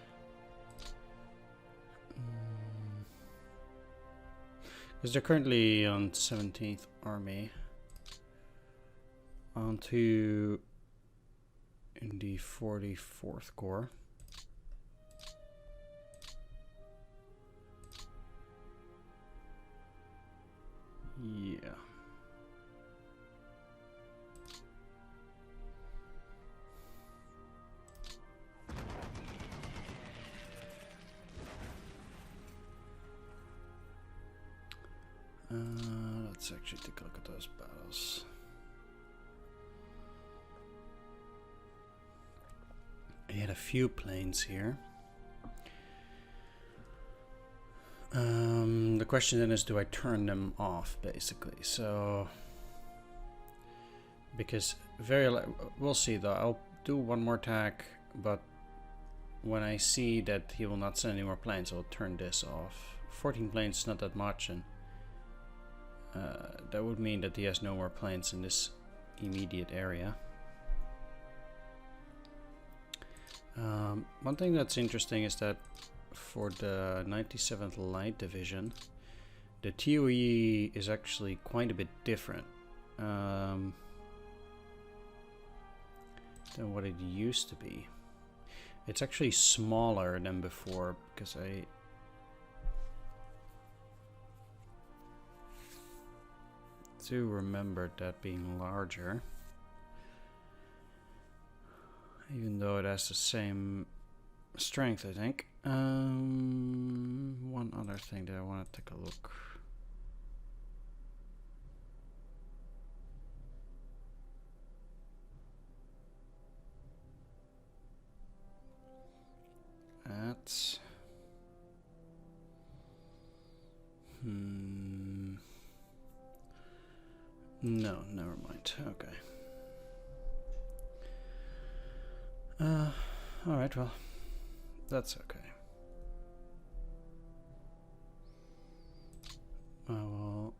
Because they're currently on 17th Army. On to in the 44th Corps. Yeah. Let's actually take a look at those battles. He had a few planes here. The question then is, do I turn them off, basically? So, because we'll see though. I'll do one more attack, but when I see that he will not send any more planes, I'll turn this off. 14 planes is not that much, and that would mean that he has no more planes in this immediate area. One thing that's interesting is that for the 97th Light Division, the TOE is actually quite a bit different than what it used to be. It's actually smaller than before, because I do remember that being larger. Even though it has the same strength, I think. One other thing that I want to take a look. At. No, never mind. Okay. Alright, well, that's okay. I will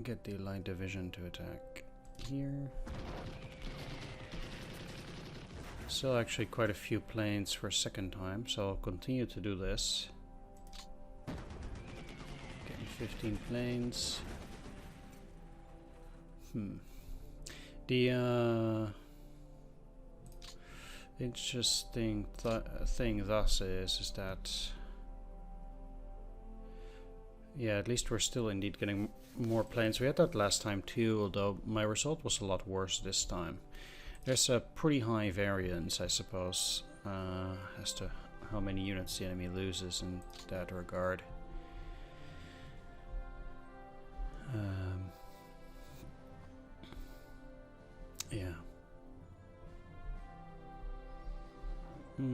get the light division to attack here. Still actually quite a few planes for a second time, so I'll continue to do this. Getting 15 planes. The interesting thing thus is that, yeah, at least we're still indeed getting more planes. We had that last time too, although my result was a lot worse this time. There's a pretty high variance, I suppose, as to how many units the enemy loses in that regard. Yeah. Yeah.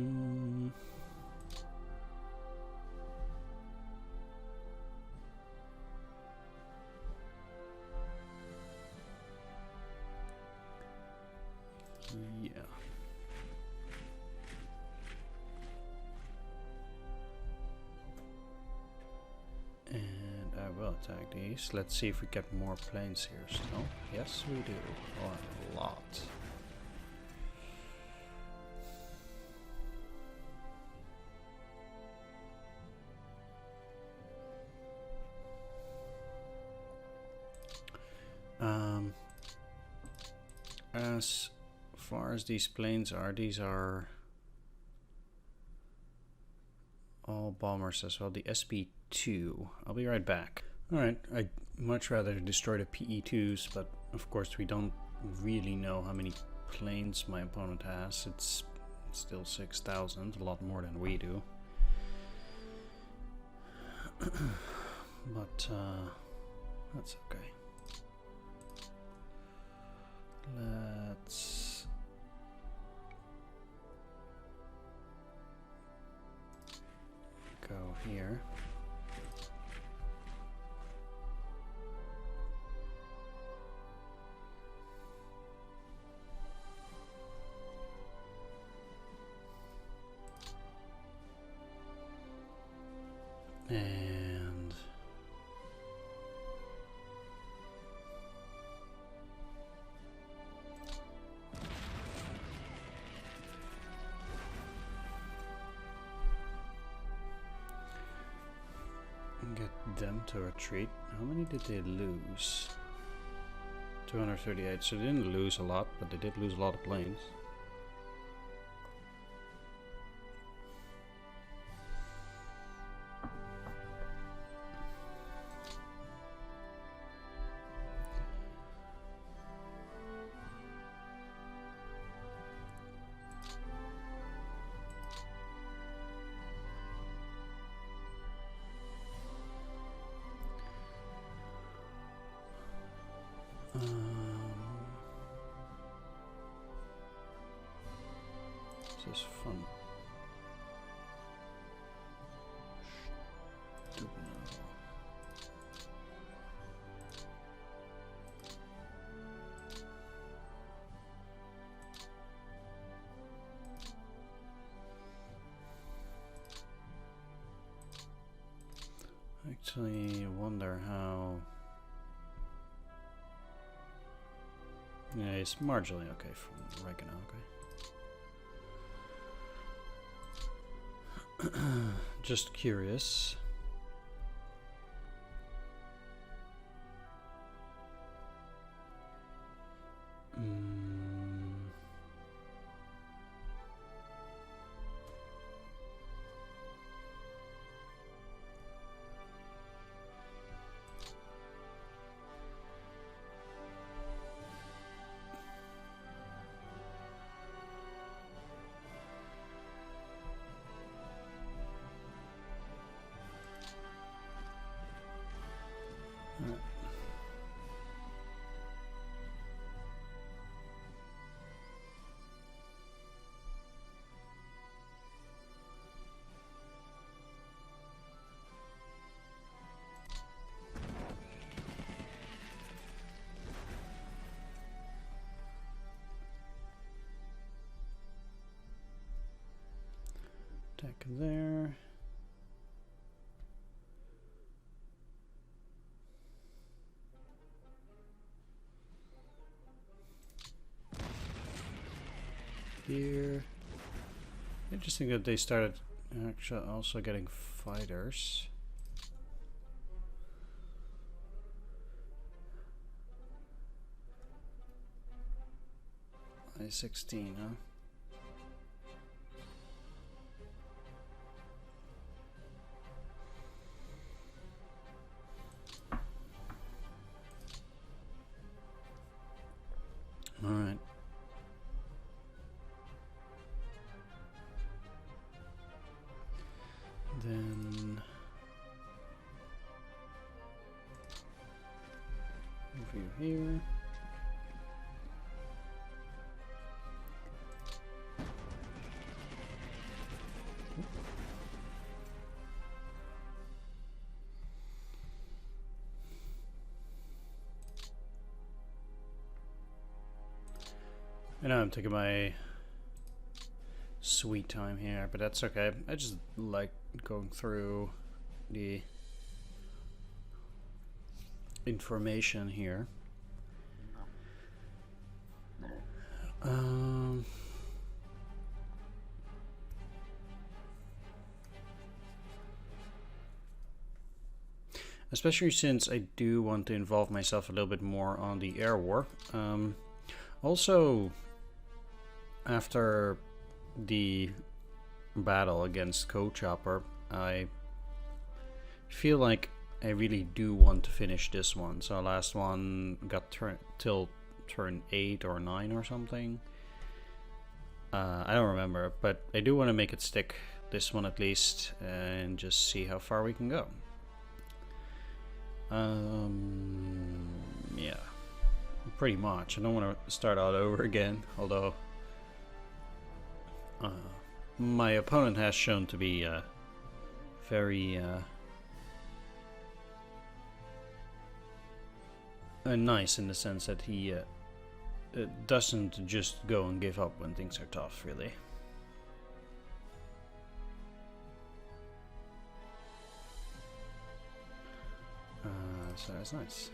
And I will attack these. Let's see if we get more planes here still. Yes, we do. Or a lot. As far as these planes are, these are all bombers as well. The SP2. I'll be right back. Alright, I'd much rather destroy the PE2s, but of course we don't really know how many planes my opponent has. It's still 6,000, a lot more than we do. But that's okay. Let's go here. And Get them to retreat. How many did they lose? 238. So they didn't lose a lot, but they did lose a lot of planes. This is fun. Actually, wonder how. Yeah, it's marginally okay from right now. Okay. Just curious. Attack there. Here. Interesting that they started actually also getting fighters. I-16, huh? All right. Then over here. I know I'm taking my sweet time here, but that's okay. I just like going through the information here. Especially since I do want to involve myself a little bit more on the air war. Also, after the battle against Co-Chopper, I feel like I really do want to finish this one. So last one got till turn 8 or 9 or something. I don't remember, but I do want to make it stick, this one at least, and just see how far we can go. Yeah, pretty much. I don't want to start all over again, although my opponent has shown to be very nice in the sense that he doesn't just go and give up when things are tough, really. So that's nice.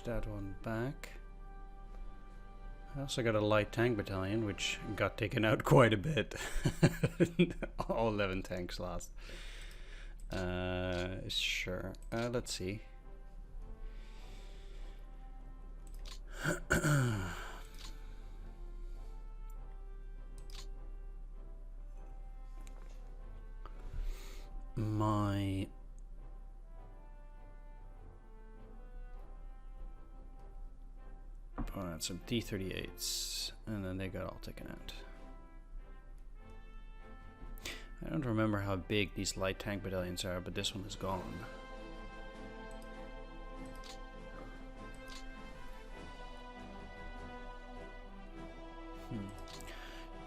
push that one back. I also got a light tank battalion, which got taken out quite a bit. All 11 tanks lost. Sure. Let's see. My opponent some T-38s, and then they got all taken out. I don't remember how big these light tank battalions are, but this one is gone.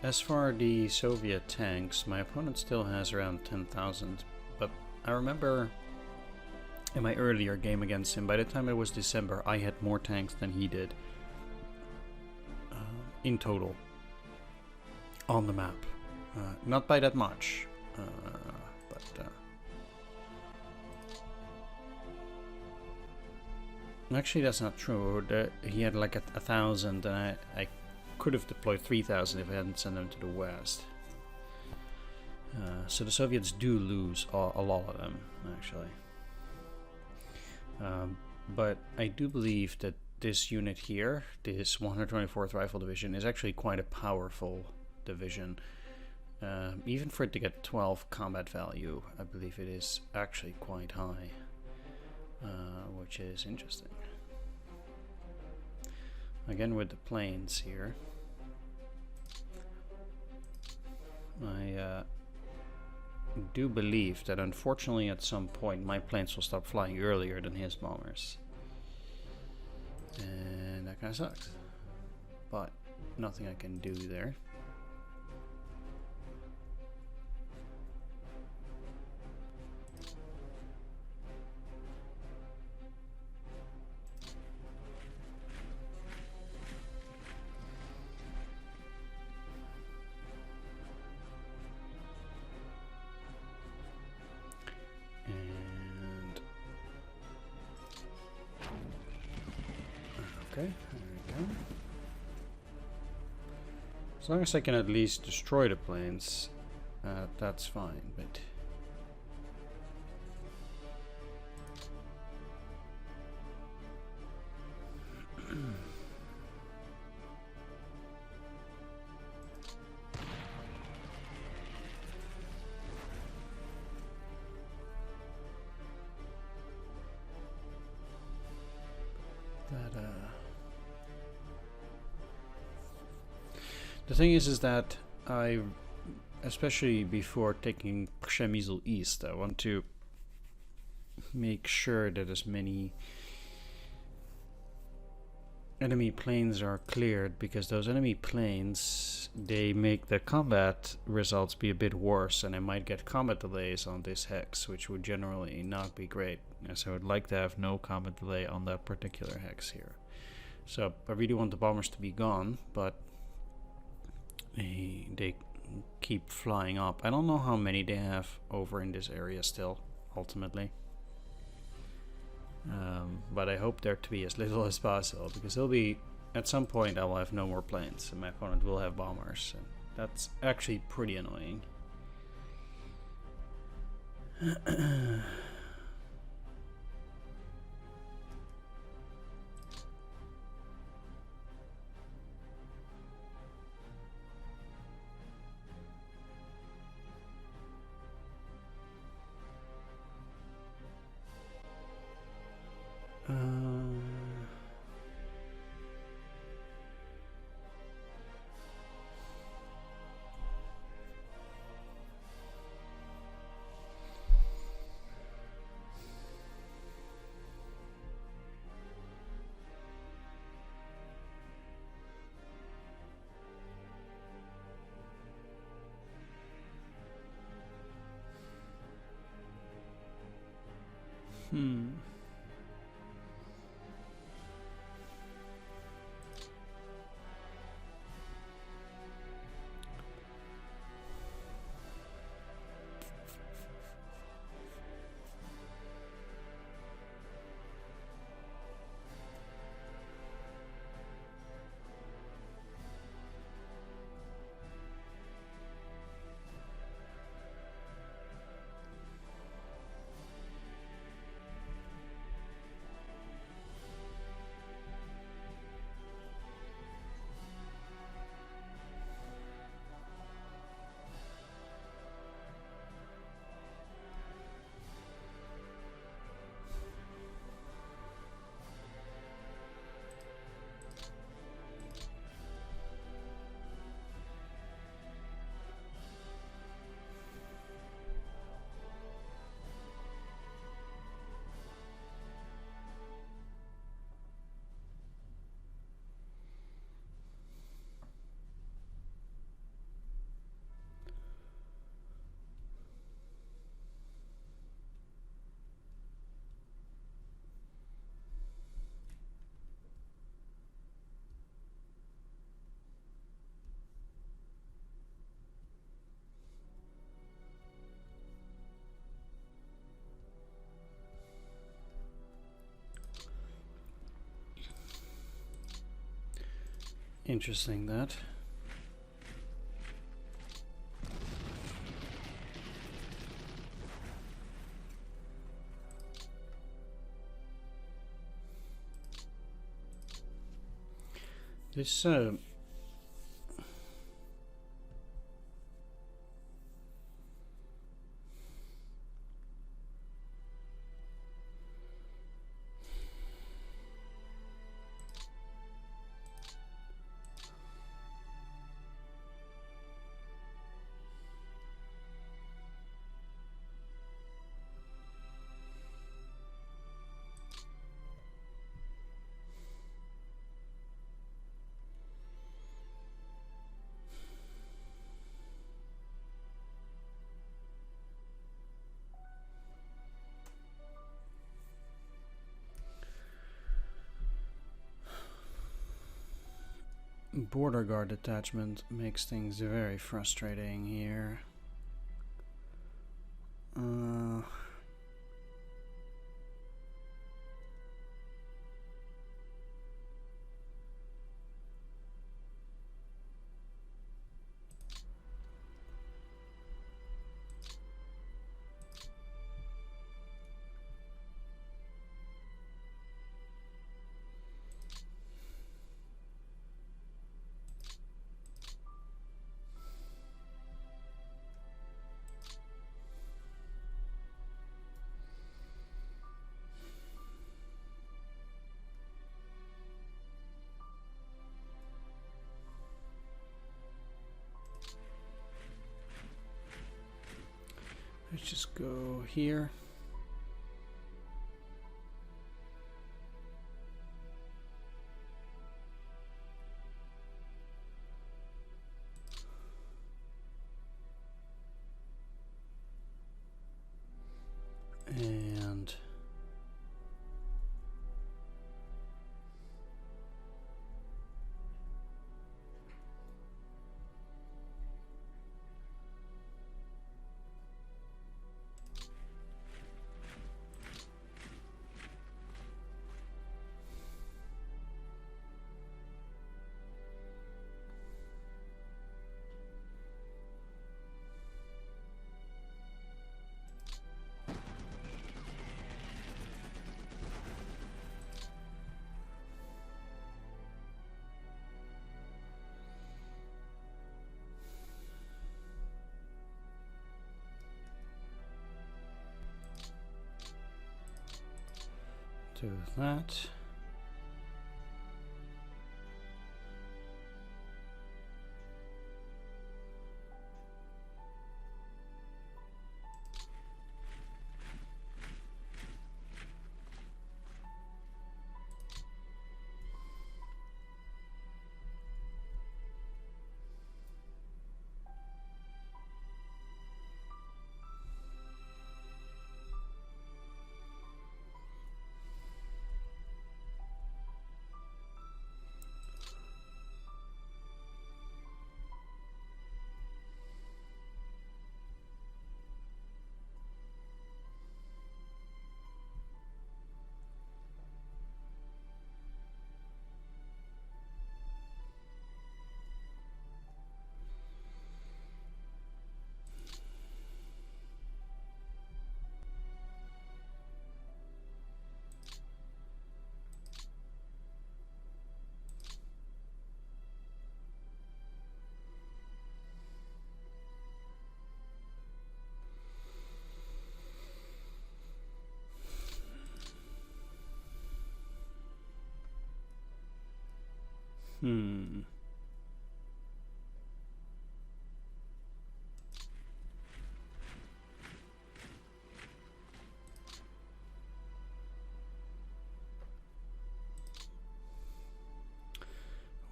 As for the Soviet tanks, my opponent still has around 10,000, but I remember in my earlier game against him, by the time it was December, I had more tanks than he did in total on the map. Not by that much, but actually that's not true. He had like 1,000, and I could have deployed 3,000 if I hadn't sent them to the west. So the Soviets do lose a lot of them, actually. But I do believe that this unit here, this 124th Rifle Division, is actually quite a powerful division. Even for it to get 12 combat value, I believe it is actually quite high, which is interesting. Again with the planes here, I do believe that unfortunately at some point my planes will stop flying earlier than his bombers. And that kind of sucks. But nothing I can do there. Okay, there we go. As long as I can at least destroy the planes, that's fine, but... The thing is that I, especially before taking Przemysl East, I want to make sure that as many enemy planes are cleared, because those enemy planes, they make the combat results be a bit worse, and I might get combat delays on this hex, which would generally not be great. So I would like to have no combat delay on that particular hex here. So I really want the bombers to be gone, but they keep flying up. I don't know how many they have over in this area still, ultimately. But I hope there to be as little as possible, because it'll be, at some point I will have no more planes and my opponent will have bombers, and that's actually pretty annoying. Interesting that. This border guard detachment makes things very frustrating here. Let's just go here. And do that.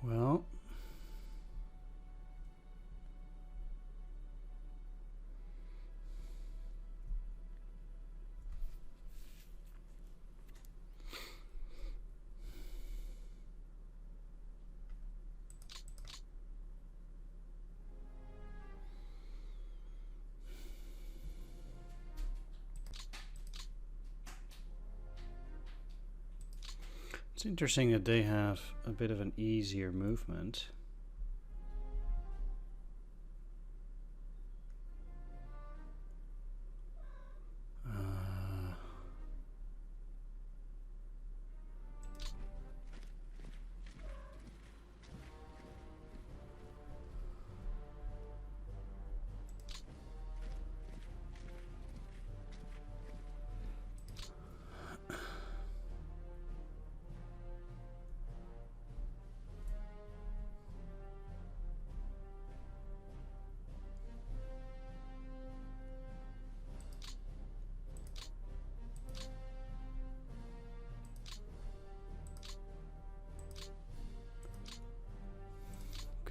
Well, It's interesting that they have a bit of an easier movement.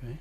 Okay.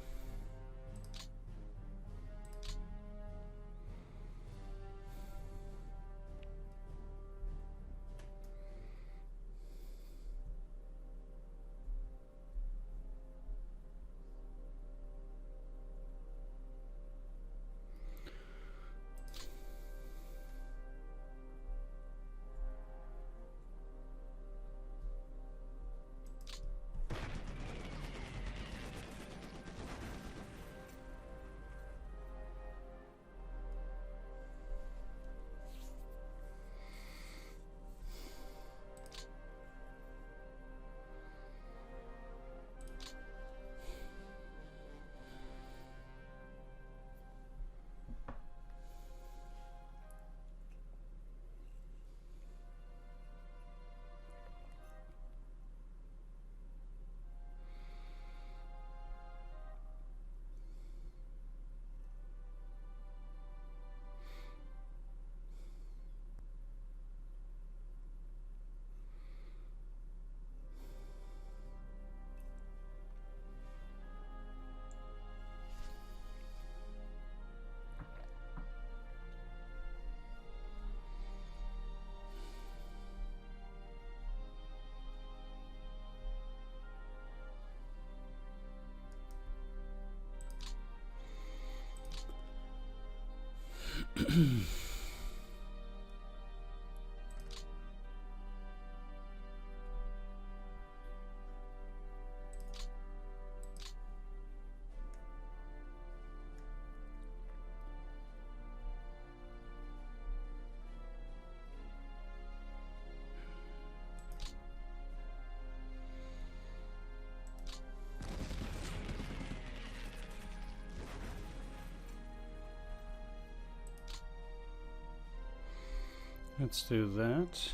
Let's do that.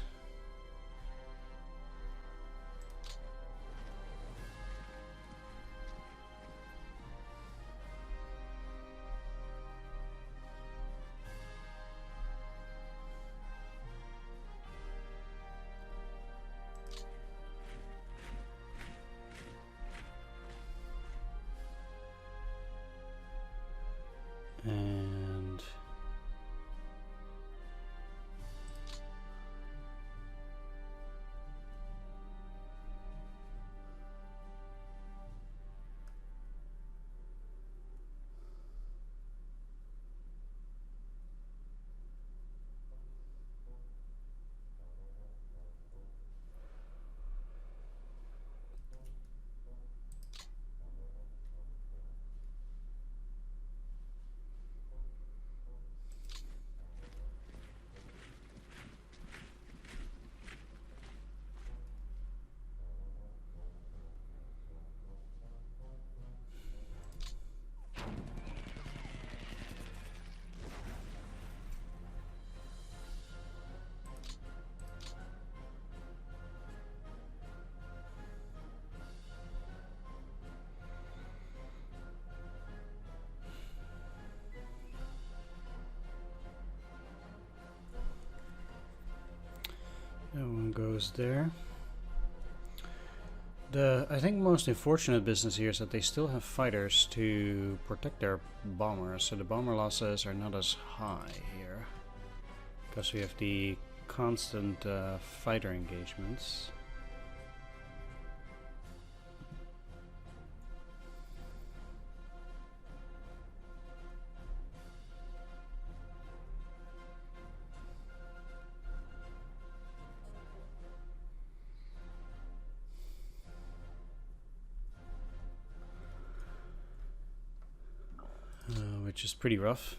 And that one goes there. I think most unfortunate business here is that they still have fighters to protect their bombers, so the bomber losses are not as high here because we have the constant fighter engagements. which is pretty rough.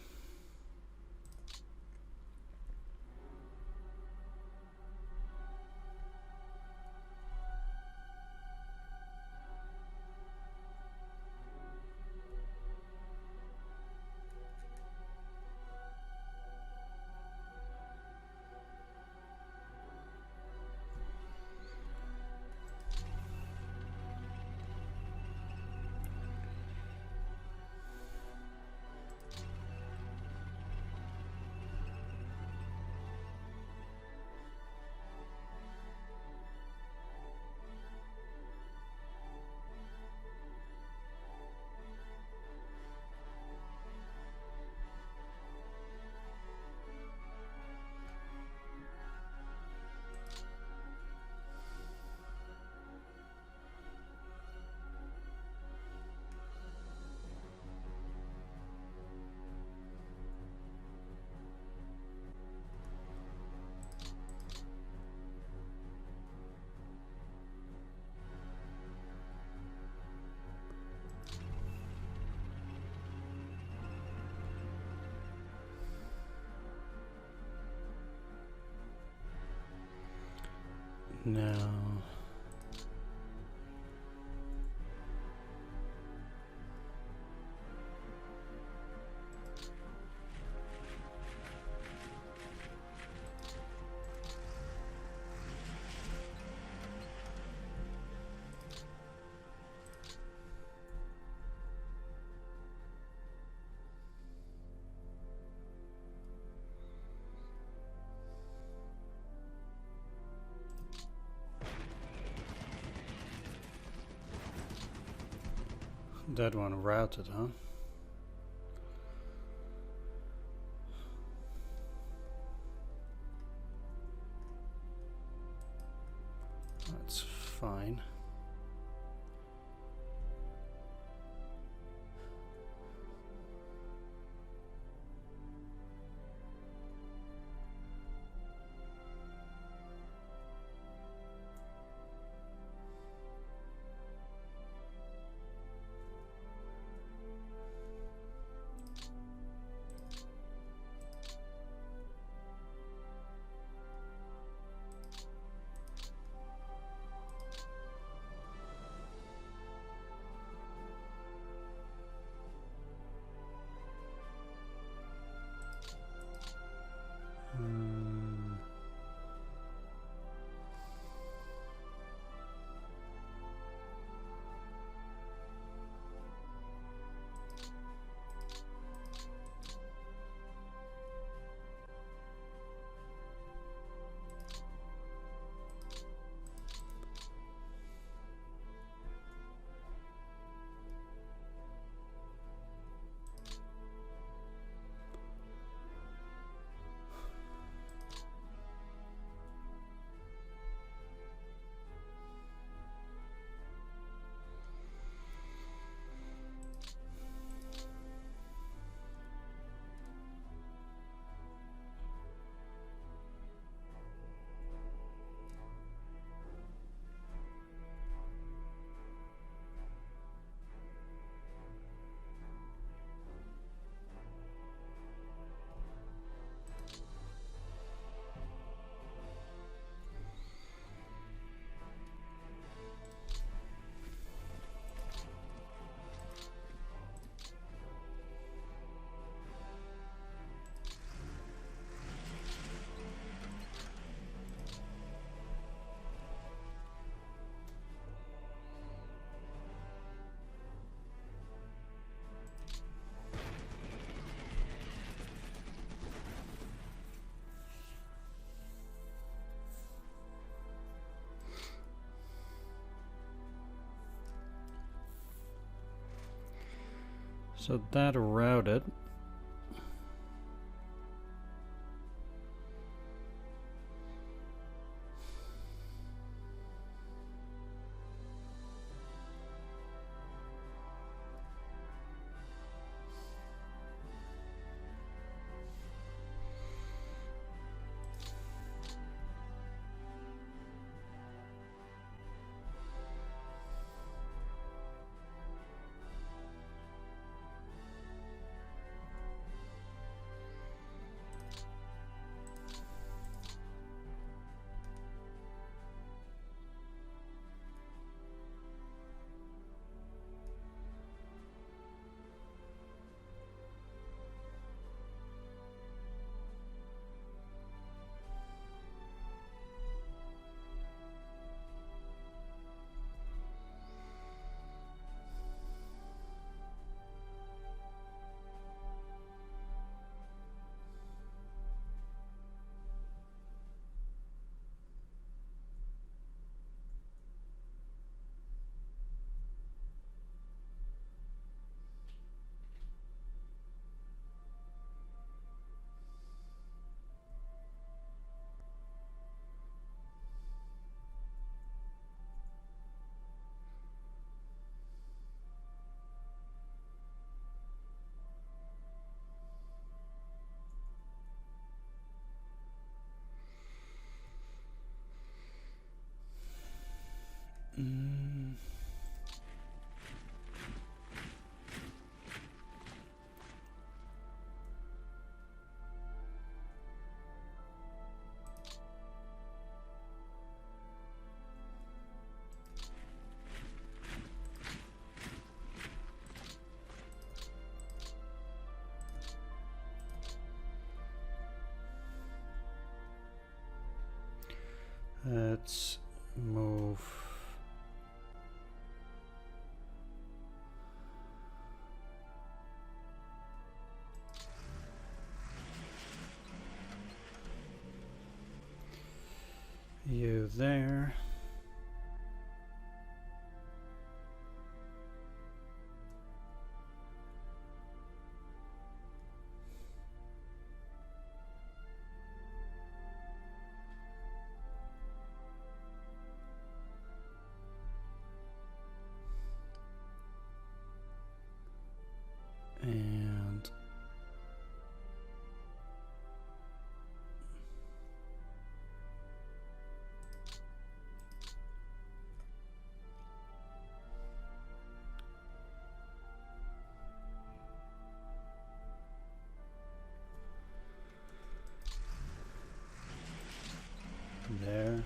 No. That one routed, huh? That's fine. So that routed. Let's move. You there. And there.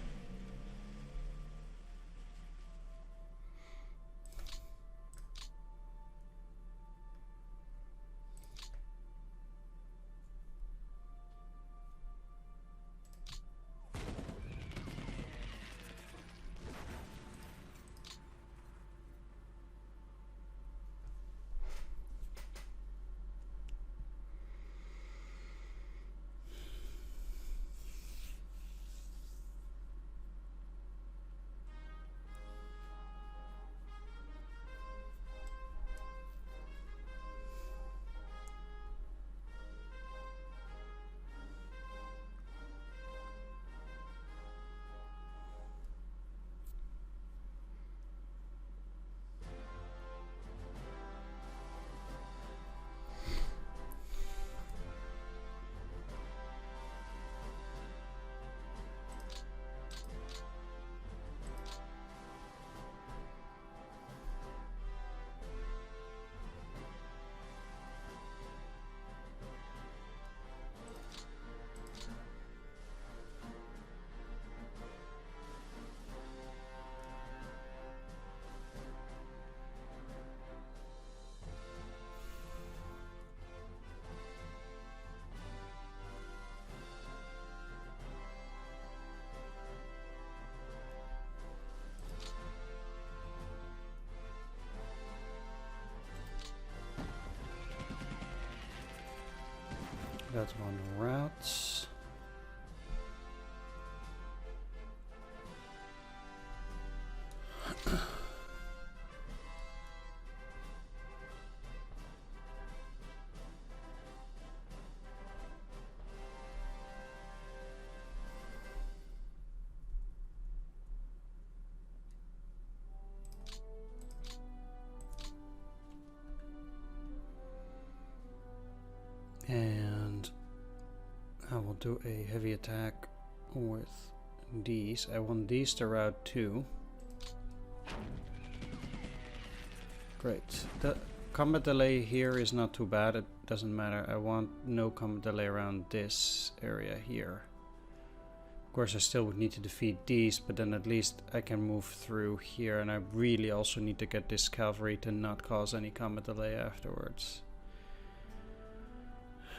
That's one route. And I will do a heavy attack with these. I want these to route 2. Great. The combat delay here is not too bad. It doesn't matter. I want no combat delay around this area here. Of course, I still would need to defeat these, but then at least I can move through here. And I really also need to get this cavalry to not cause any combat delay afterwards.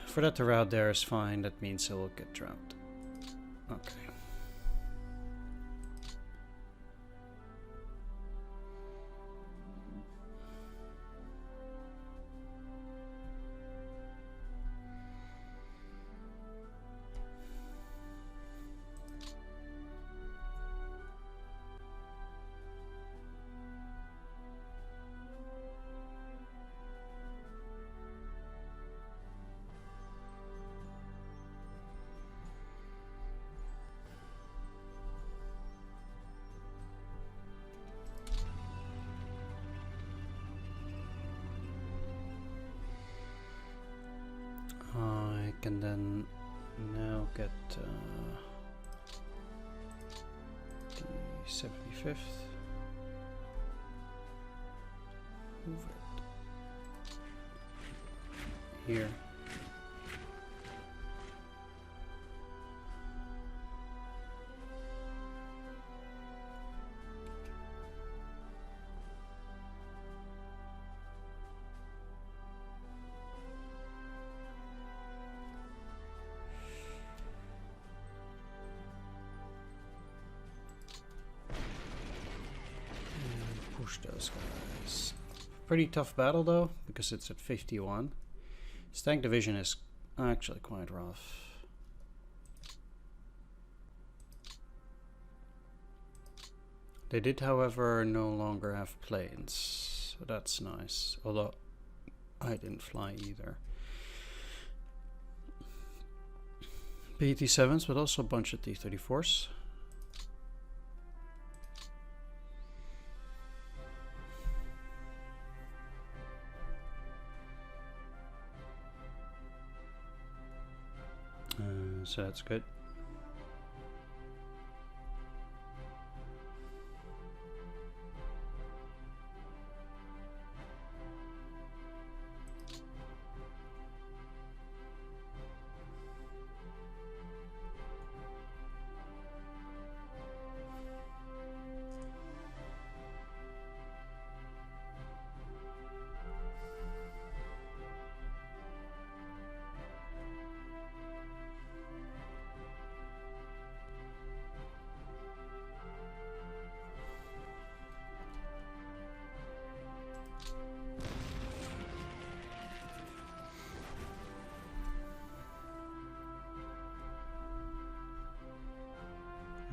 For that to route there is fine. That means it will get dropped. Okay. I can then now get the 75th. Move it here. push those guys. Pretty tough battle though, because it's at 51. This tank division is actually quite rough. They did, however, no longer have planes, so that's nice. Although I didn't fly either. T-7s, but also a bunch of T-34s. So that's good.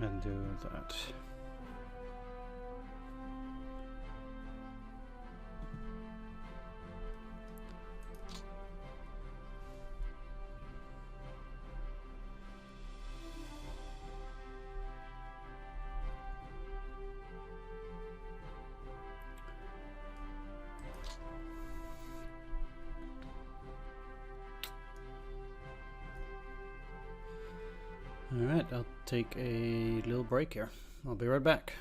And do that. Alright, I'll take a little break here. I'll be right back.